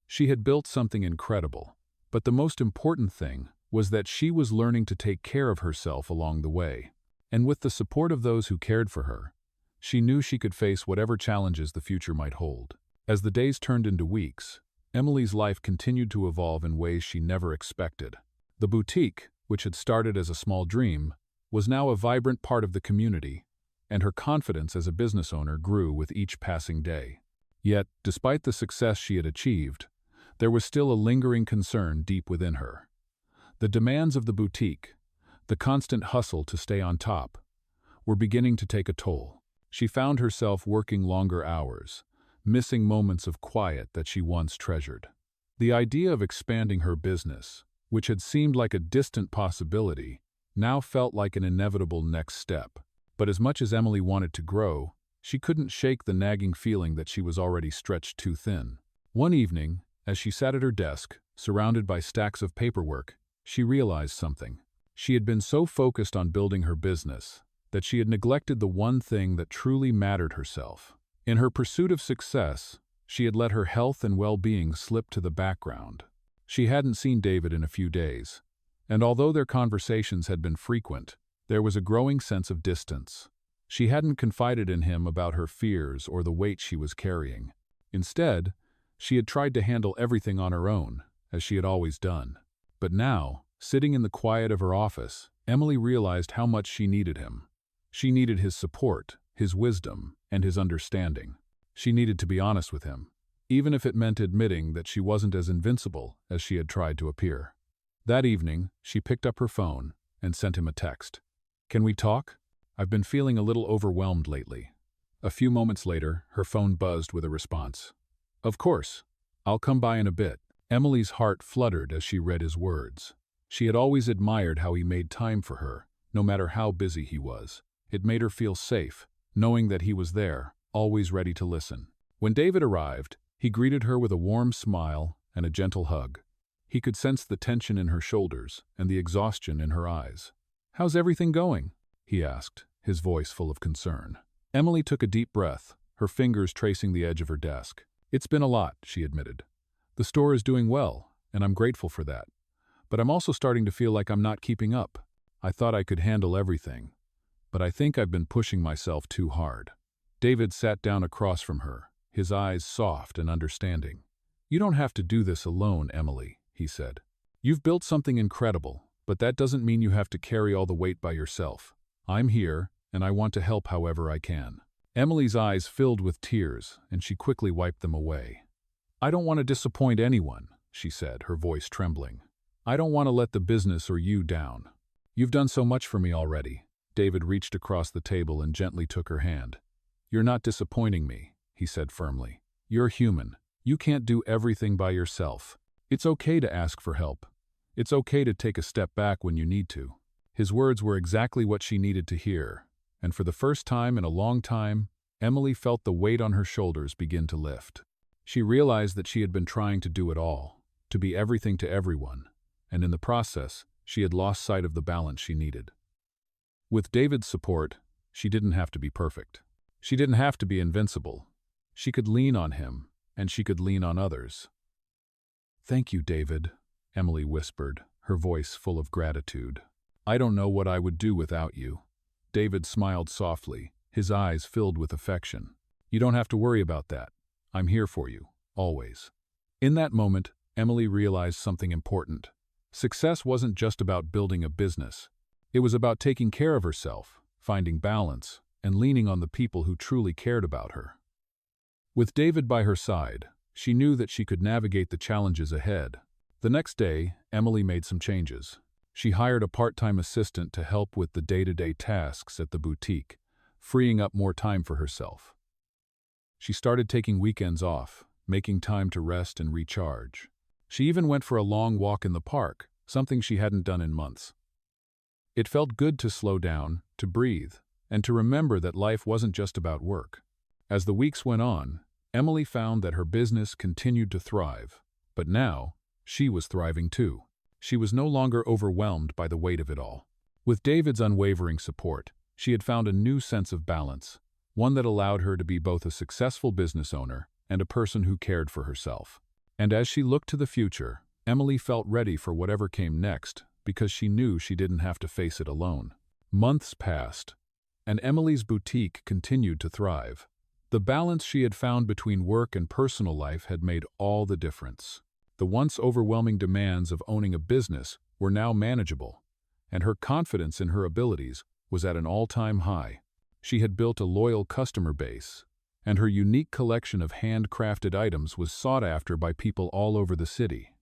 She had built something incredible, but the most important thing was that she was learning to take care of herself along the way. And with the support of those who cared for her, she knew she could face whatever challenges the future might hold. As the days turned into weeks, Emily's life continued to evolve in ways she never expected. The boutique, which had started as a small dream, was now a vibrant part of the community, and her confidence as a business owner grew with each passing day. Yet, despite the success she had achieved, there was still a lingering concern deep within her. The demands of the boutique, the constant hustle to stay on top, were beginning to take a toll. She found herself working longer hours, missing moments of quiet that she once treasured. The idea of expanding her business, which had seemed like a distant possibility, now felt like an inevitable next step. But as much as Emily wanted to grow, she couldn't shake the nagging feeling that she was already stretched too thin. One evening, as she sat at her desk, surrounded by stacks of paperwork, she realized something. She had been so focused on building her business that she had neglected the one thing that truly mattered herself. In her pursuit of success, she had let her health and well-being slip to the background. She hadn't seen David in a few days, and although their conversations had been frequent, there was a growing sense of distance. She hadn't confided in him about her fears or the weight she was carrying. Instead, she had tried to handle everything on her own, as she had always done. But now, sitting in the quiet of her office, Emily realized how much she needed him. She needed his support, his wisdom, and his understanding. She needed to be honest with him, even if it meant admitting that she wasn't as invincible as she had tried to appear. That evening, she picked up her phone and sent him a text. "Can we talk? I've been feeling a little overwhelmed lately." A few moments later, her phone buzzed with a response. "Of course. I'll come by in a bit." Emily's heart fluttered as she read his words. She had always admired how he made time for her, no matter how busy he was. It made her feel safe, knowing that he was there, always ready to listen. When David arrived, he greeted her with a warm smile and a gentle hug. He could sense the tension in her shoulders and the exhaustion in her eyes. "How's everything going?" he asked, his voice full of concern. Emily took a deep breath, her fingers tracing the edge of her desk. "It's been a lot," she admitted. "The store is doing well, and I'm grateful for that. But I'm also starting to feel like I'm not keeping up. I thought I could handle everything, but I think I've been pushing myself too hard." David sat down across from her, his eyes soft and understanding. "You don't have to do this alone, Emily," he said. "You've built something incredible, but that doesn't mean you have to carry all the weight by yourself. I'm here, and I want to help however I can." Emily's eyes filled with tears, and she quickly wiped them away. "I don't want to disappoint anyone," she said, her voice trembling. "I don't want to let the business or you down. You've done so much for me already." David reached across the table and gently took her hand. "You're not disappointing me," he said firmly. "You're human. You can't do everything by yourself. It's okay to ask for help. It's okay to take a step back when you need to." His words were exactly what she needed to hear, and for the first time in a long time, Emily felt the weight on her shoulders begin to lift. She realized that she had been trying to do it all, to be everything to everyone, and in the process, she had lost sight of the balance she needed. With David's support, she didn't have to be perfect. She didn't have to be invincible. She could lean on him, and she could lean on others. "Thank you, David," Emily whispered, her voice full of gratitude. "I don't know what I would do without you." David smiled softly, his eyes filled with affection. "You don't have to worry about that. I'm here for you, always." In that moment, Emily realized something important. Success wasn't just about building a business. It was about taking care of herself, finding balance, and leaning on the people who truly cared about her. With David by her side, she knew that she could navigate the challenges ahead. The next day, Emily made some changes. She hired a part-time assistant to help with the day-to-day tasks at the boutique, freeing up more time for herself. She started taking weekends off, making time to rest and recharge. She even went for a long walk in the park, something she hadn't done in months. It felt good to slow down, to breathe, and to remember that life wasn't just about work. As the weeks went on, Emily found that her business continued to thrive, but now, she was thriving too. She was no longer overwhelmed by the weight of it all. With David's unwavering support, she had found a new sense of balance, one that allowed her to be both a successful business owner and a person who cared for herself. And as she looked to the future, Emily felt ready for whatever came next because she knew she didn't have to face it alone. Months passed, and Emily's boutique continued to thrive. The balance she had found between work and personal life had made all the difference. The once overwhelming demands of owning a business were now manageable, and her confidence in her abilities was at an all-time high. She had built a loyal customer base, and her unique collection of handcrafted items was sought after by people all over the city.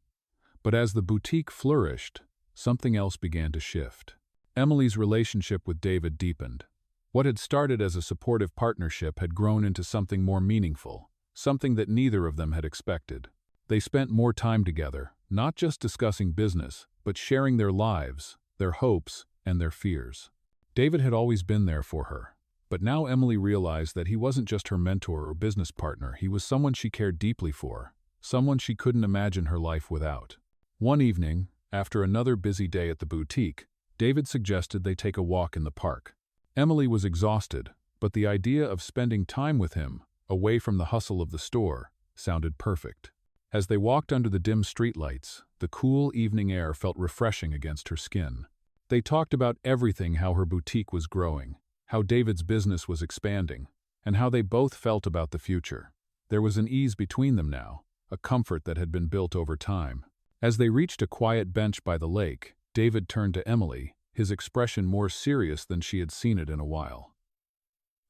But as the boutique flourished, something else began to shift. Emily's relationship with David deepened. What had started as a supportive partnership had grown into something more meaningful, something that neither of them had expected. They spent more time together, not just discussing business, but sharing their lives, their hopes, and their fears. David had always been there for her, but now Emily realized that he wasn't just her mentor or business partner, he was someone she cared deeply for, someone she couldn't imagine her life without. One evening, after another busy day at the boutique, David suggested they take a walk in the park. Emily was exhausted, but the idea of spending time with him, away from the hustle of the store, sounded perfect. As they walked under the dim streetlights, the cool evening air felt refreshing against her skin. They talked about everything: how her boutique was growing, how David's business was expanding, and how they both felt about the future. There was an ease between them now, a comfort that had been built over time. As they reached a quiet bench by the lake, David turned to Emily, his expression more serious than she had seen it in a while.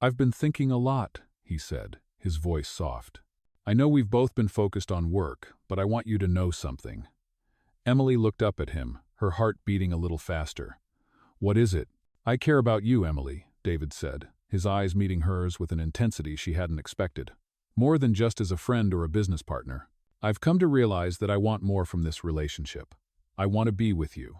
"I've been thinking a lot," he said, his voice soft. "I know we've both been focused on work, but I want you to know something." Emily looked up at him, her heart beating a little faster. "What is it?" "I care about you, Emily," David said, his eyes meeting hers with an intensity she hadn't expected. "More than just as a friend or a business partner. I've come to realize that I want more from this relationship. I want to be with you."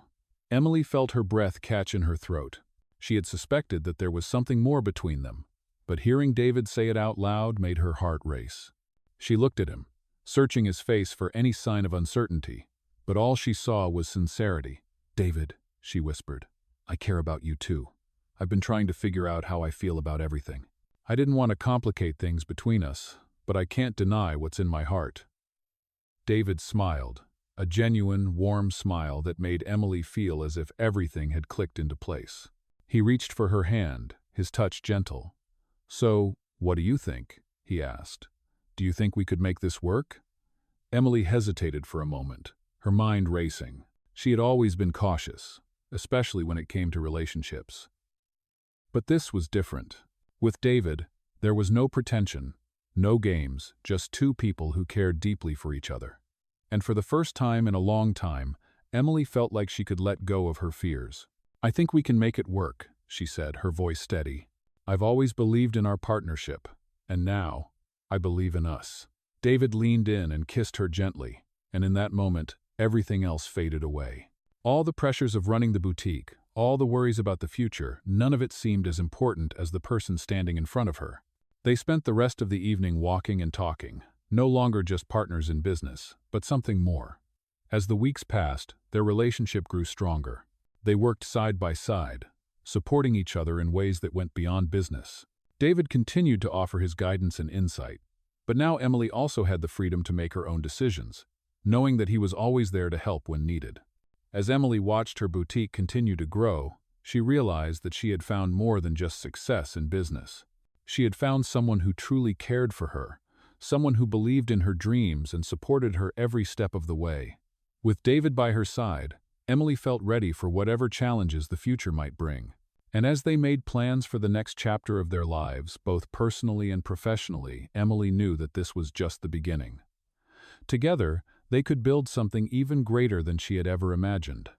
Emily felt her breath catch in her throat. She had suspected that there was something more between them, but hearing David say it out loud made her heart race. She looked at him, searching his face for any sign of uncertainty, but all she saw was sincerity. "David," she whispered, "I care about you too. I've been trying to figure out how I feel about everything. I didn't want to complicate things between us, but I can't deny what's in my heart." David smiled, a genuine, warm smile that made Emily feel as if everything had clicked into place. He reached for her hand, his touch gentle. "So, what do you think?" he asked. "Do you think we could make this work?" Emily hesitated for a moment, her mind racing. She had always been cautious, especially when it came to relationships. But this was different. With David, there was no pretension, no games, just two people who cared deeply for each other. And for the first time in a long time, Emily felt like she could let go of her fears. "I think we can make it work," she said, her voice steady. "I've always believed in our partnership, and now, I believe in us." David leaned in and kissed her gently, and in that moment, everything else faded away. All the pressures of running the boutique, All the worries about the future, none of it seemed as important as the person standing in front of her. They spent the rest of the evening walking and talking, no longer just partners in business, but something more. As the weeks passed, their relationship grew stronger. They worked side by side, supporting each other in ways that went beyond business. David continued to offer his guidance and insight, but now Emily also had the freedom to make her own decisions, knowing that he was always there to help when needed. As Emily watched her boutique continue to grow, she realized that she had found more than just success in business. She had found someone who truly cared for her, someone who believed in her dreams and supported her every step of the way. With David by her side, Emily felt ready for whatever challenges the future might bring. And as they made plans for the next chapter of their lives, both personally and professionally, Emily knew that this was just the beginning. Together, they could build something even greater than she had ever imagined.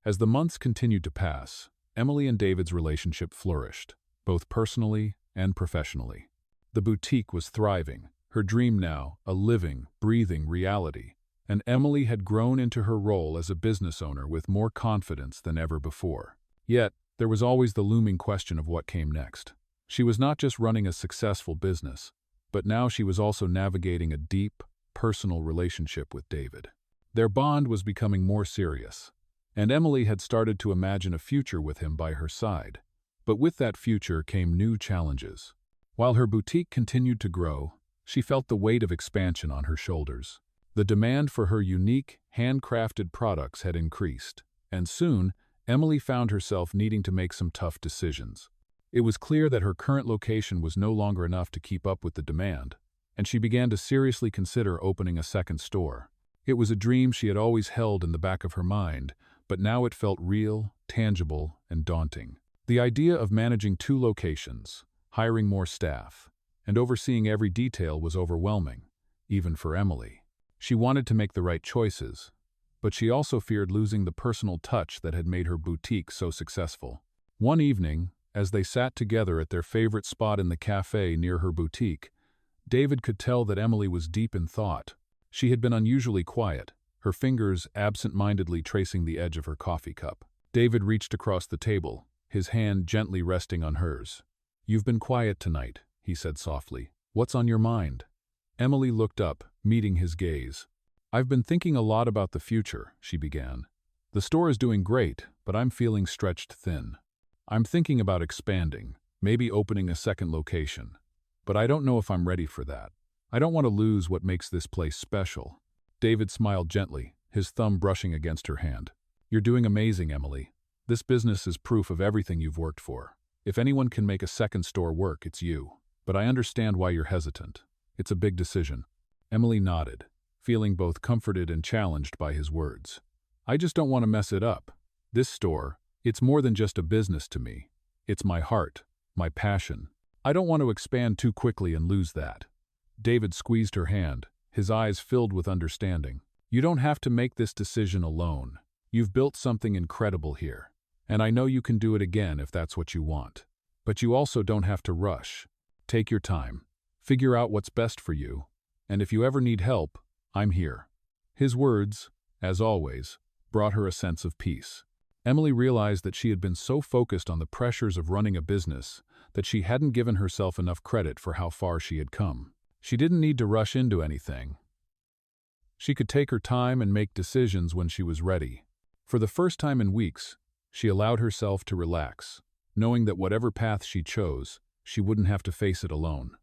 As the months continued to pass, Emily and David's relationship flourished, both personally and professionally. The boutique was thriving, her dream now a living, breathing reality, and Emily had grown into her role as a business owner with more confidence than ever before. Yet, there was always the looming question of what came next. She was not just running a successful business, but now she was also navigating a deep, personal relationship with David. Their bond was becoming more serious, and Emily had started to imagine a future with him by her side. But with that future came new challenges. While her boutique continued to grow, she felt the weight of expansion on her shoulders. The demand for her unique, handcrafted products had increased, and soon, Emily found herself needing to make some tough decisions. It was clear that her current location was no longer enough to keep up with the demand, and she began to seriously consider opening a second store. It was a dream she had always held in the back of her mind, but now it felt real, tangible, and daunting. The idea of managing 2 locations, hiring more staff, and overseeing every detail was overwhelming, even for Emily. She wanted to make the right choices, but she also feared losing the personal touch that had made her boutique so successful. One evening, as they sat together at their favorite spot in the cafe near her boutique, David could tell that Emily was deep in thought. She had been unusually quiet, her fingers absent-mindedly tracing the edge of her coffee cup. David reached across the table, his hand gently resting on hers. "You've been quiet tonight," he said softly. "What's on your mind?" Emily looked up, meeting his gaze. "I've been thinking a lot about the future," she began. "The store is doing great, but I'm feeling stretched thin. I'm thinking about expanding, maybe opening a second location. But I don't know if I'm ready for that. I don't want to lose what makes this place special." David smiled gently, his thumb brushing against her hand. "You're doing amazing, Emily. This business is proof of everything you've worked for. If anyone can make a second store work, it's you. But I understand why you're hesitant. It's a big decision." Emily nodded, feeling both comforted and challenged by his words. "I just don't want to mess it up. This store, it's more than just a business to me. It's my heart, my passion. I don't want to expand too quickly and lose that." David squeezed her hand, his eyes filled with understanding. "You don't have to make this decision alone. You've built something incredible here, and I know you can do it again if that's what you want. But you also don't have to rush. Take your time. Figure out what's best for you, and if you ever need help, I'm here." His words, as always, brought her a sense of peace. Emily realized that she had been so focused on the pressures of running a business that she hadn't given herself enough credit for how far she had come. She didn't need to rush into anything. She could take her time and make decisions when she was ready. For the first time in weeks, she allowed herself to relax, knowing that whatever path she chose, she wouldn't have to face it alone.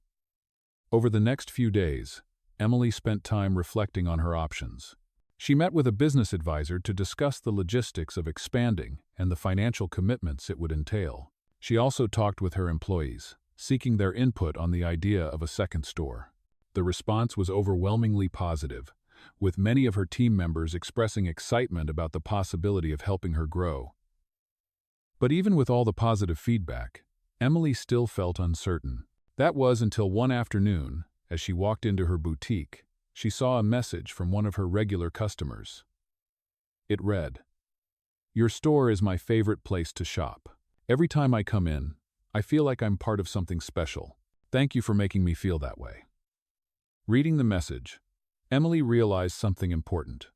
Over the next few days, Emily spent time reflecting on her options. She met with a business advisor to discuss the logistics of expanding and the financial commitments it would entail. She also talked with her employees, seeking their input on the idea of a second store. The response was overwhelmingly positive, with many of her team members expressing excitement about the possibility of helping her grow. But even with all the positive feedback, Emily still felt uncertain. That was until one afternoon, as she walked into her boutique, she saw a message from one of her regular customers. It read, "Your store is my favorite place to shop. Every time I come in, I feel like I'm part of something special. Thank you for making me feel that way." Reading the message, Emily realized something important.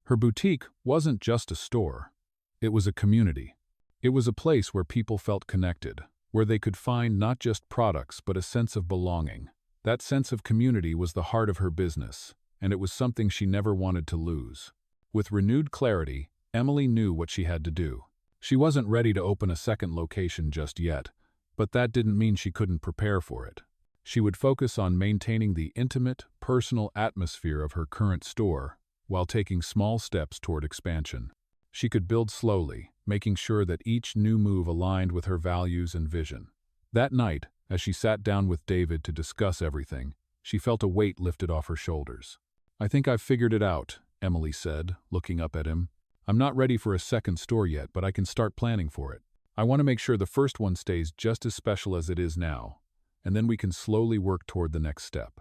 Her boutique wasn't just a store, it was a community. It was a place where people felt connected, where they could find not just products but a sense of belonging. That sense of community was the heart of her business, and it was something she never wanted to lose. With renewed clarity, Emily knew what she had to do. She wasn't ready to open a second location just yet, but that didn't mean she couldn't prepare for it. She would focus on maintaining the intimate, personal atmosphere of her current store while taking small steps toward expansion. She could build slowly, making sure that each new move aligned with her values and vision. That night, as she sat down with David to discuss everything, she felt a weight lifted off her shoulders. "I think I've figured it out," Emily said, looking up at him. "I'm not ready for a second store yet, but I can start planning for it. I want to make sure the first one stays just as special as it is now, and then we can slowly work toward the next step."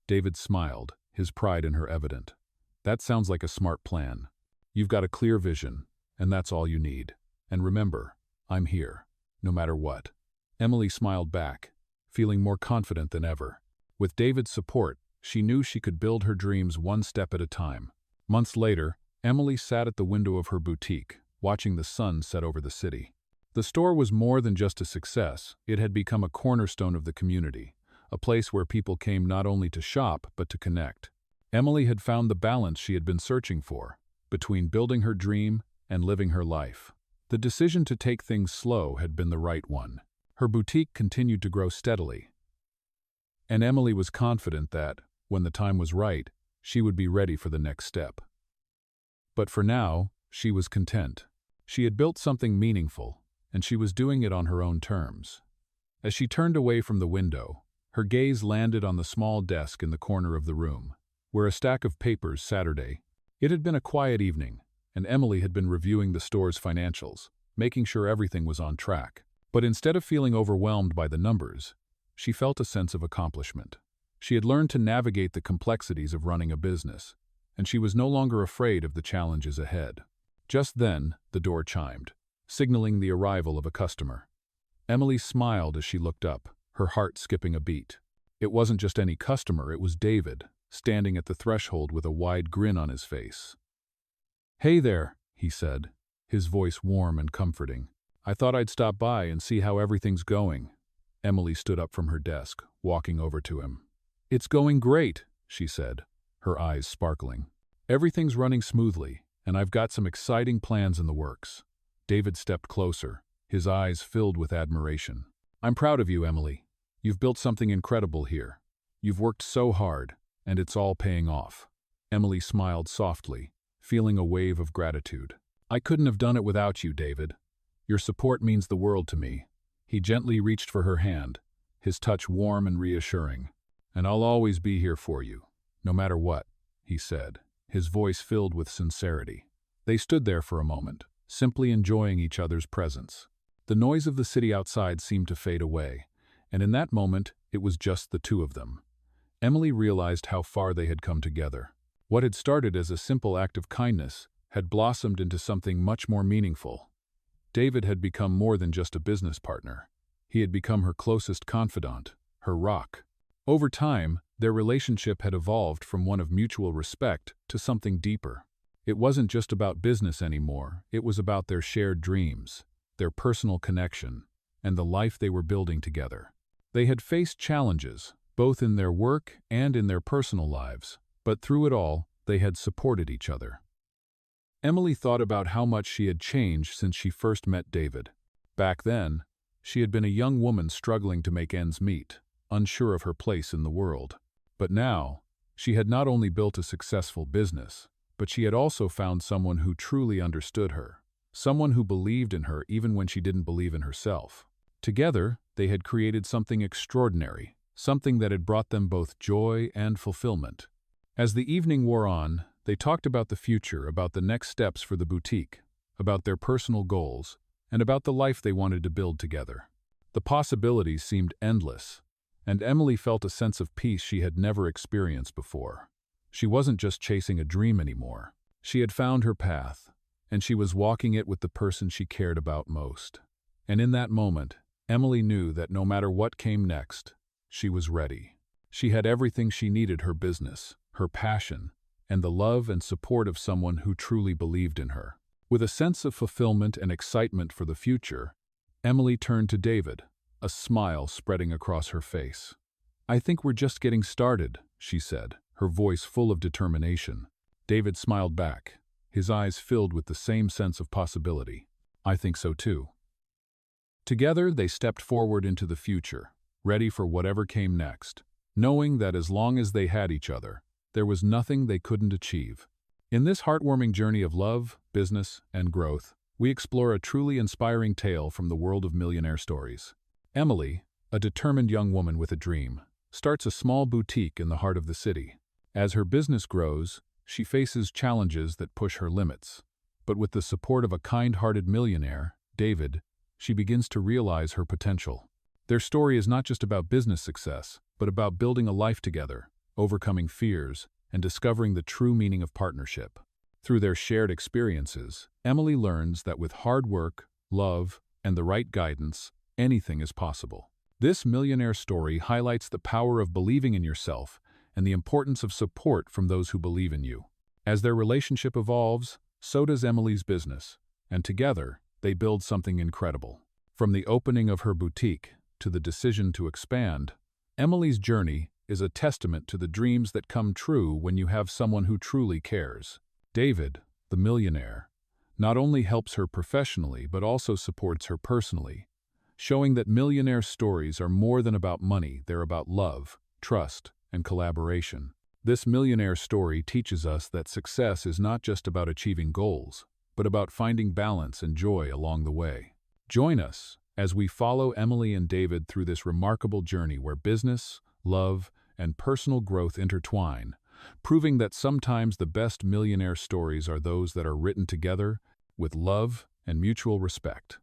David smiled, his pride in her evident. "That sounds like a smart plan. You've got a clear vision, and that's all you need. And remember, I'm here, no matter what." Emily smiled back, feeling more confident than ever. With David's support, she knew she could build her dreams one step at a time. Months later, Emily sat at the window of her boutique, watching the sun set over the city. The store was more than just a success. It had become a cornerstone of the community, a place where people came not only to shop but to connect. Emily had found the balance she had been searching for, between building her dream and living her life. The decision to take things slow had been the right one. Her boutique continued to grow steadily, and Emily was confident that, when the time was right, she would be ready for the next step. But for now, she was content. She had built something meaningful, and she was doing it on her own terms. As she turned away from the window, her gaze landed on the small desk in the corner of the room, where a stack of papers Saturday. It had been a quiet evening, and Emily had been reviewing the store's financials, making sure everything was on track. But instead of feeling overwhelmed by the numbers, she felt a sense of accomplishment. She had learned to navigate the complexities of running a business, and she was no longer afraid of the challenges ahead. Just then, the door chimed, signaling the arrival of a customer. Emily smiled as she looked up, her heart skipping a beat. It wasn't just any customer, it was David, standing at the threshold with a wide grin on his face. "Hey there," he said, his voice warm and comforting. "I thought I'd stop by and see how everything's going." Emily stood up from her desk, walking over to him. "It's going great," she said, her eyes sparkling. "Everything's running smoothly, and I've got some exciting plans in the works." David stepped closer, his eyes filled with admiration. "I'm proud of you, Emily. You've built something incredible here. You've worked so hard, and it's all paying off." Emily smiled softly, feeling a wave of gratitude. "I couldn't have done it without you, David. Your support means the world to me." He gently reached for her hand, his touch warm and reassuring. "And I'll always be here for you, no matter what," he said, his voice filled with sincerity. They stood there for a moment, simply enjoying each other's presence. The noise of the city outside seemed to fade away, and in that moment, it was just the two of them. Emily realized how far they had come together. What had started as a simple act of kindness had blossomed into something much more meaningful. David had become more than just a business partner. He had become her closest confidant, her rock. Over time, their relationship had evolved from one of mutual respect to something deeper. It wasn't just about business anymore, it was about their shared dreams, their personal connection, and the life they were building together. They had faced challenges, both in their work and in their personal lives, but through it all, they had supported each other. Emily thought about how much she had changed since she first met David. Back then, she had been a young woman struggling to make ends meet, unsure of her place in the world. But now, she had not only built a successful business, but she had also found someone who truly understood her, someone who believed in her even when she didn't believe in herself. Together, they had created something extraordinary, something that had brought them both joy and fulfillment. As the evening wore on, they talked about the future, about the next steps for the boutique, about their personal goals, and about the life they wanted to build together. The possibilities seemed endless, and Emily felt a sense of peace she had never experienced before. She wasn't just chasing a dream anymore. She had found her path, and she was walking it with the person she cared about most. And in that moment, Emily knew that no matter what came next, she was ready. She had everything she needed: her business, her passion, and the love and support of someone who truly believed in her. With a sense of fulfillment and excitement for the future, Emily turned to David, a smile spreading across her face. "I think we're just getting started," she said, her voice full of determination. David smiled back, his eyes filled with the same sense of possibility. "I think so too." Together, they stepped forward into the future, ready for whatever came next, knowing that as long as they had each other, there was nothing they couldn't achieve. In this heartwarming journey of love, business, and growth, we explore a truly inspiring tale from the world of millionaire stories. Emily, a determined young woman with a dream, starts a small boutique in the heart of the city. As her business grows, she faces challenges that push her limits. But with the support of a kind-hearted millionaire, David, she begins to realize her potential. Their story is not just about business success, but about building a life together, overcoming fears, and discovering the true meaning of partnership. Through their shared experiences, Emily learns that with hard work, love, and the right guidance, anything is possible. This millionaire story highlights the power of believing in yourself and the importance of support from those who believe in you. As their relationship evolves, so does Emily's business, and together, they build something incredible. From the opening of her boutique to the decision to expand, Emily's journey is a testament to the dreams that come true when you have someone who truly cares. David, the millionaire, not only helps her professionally but also supports her personally, showing that millionaire stories are more than about money, they're about love, trust, and collaboration. This millionaire story teaches us that success is not just about achieving goals, but about finding balance and joy along the way. Join us as we follow Emily and David through this remarkable journey where business, love, and personal growth intertwine, proving that sometimes the best millionaire stories are those that are written together with love and mutual respect.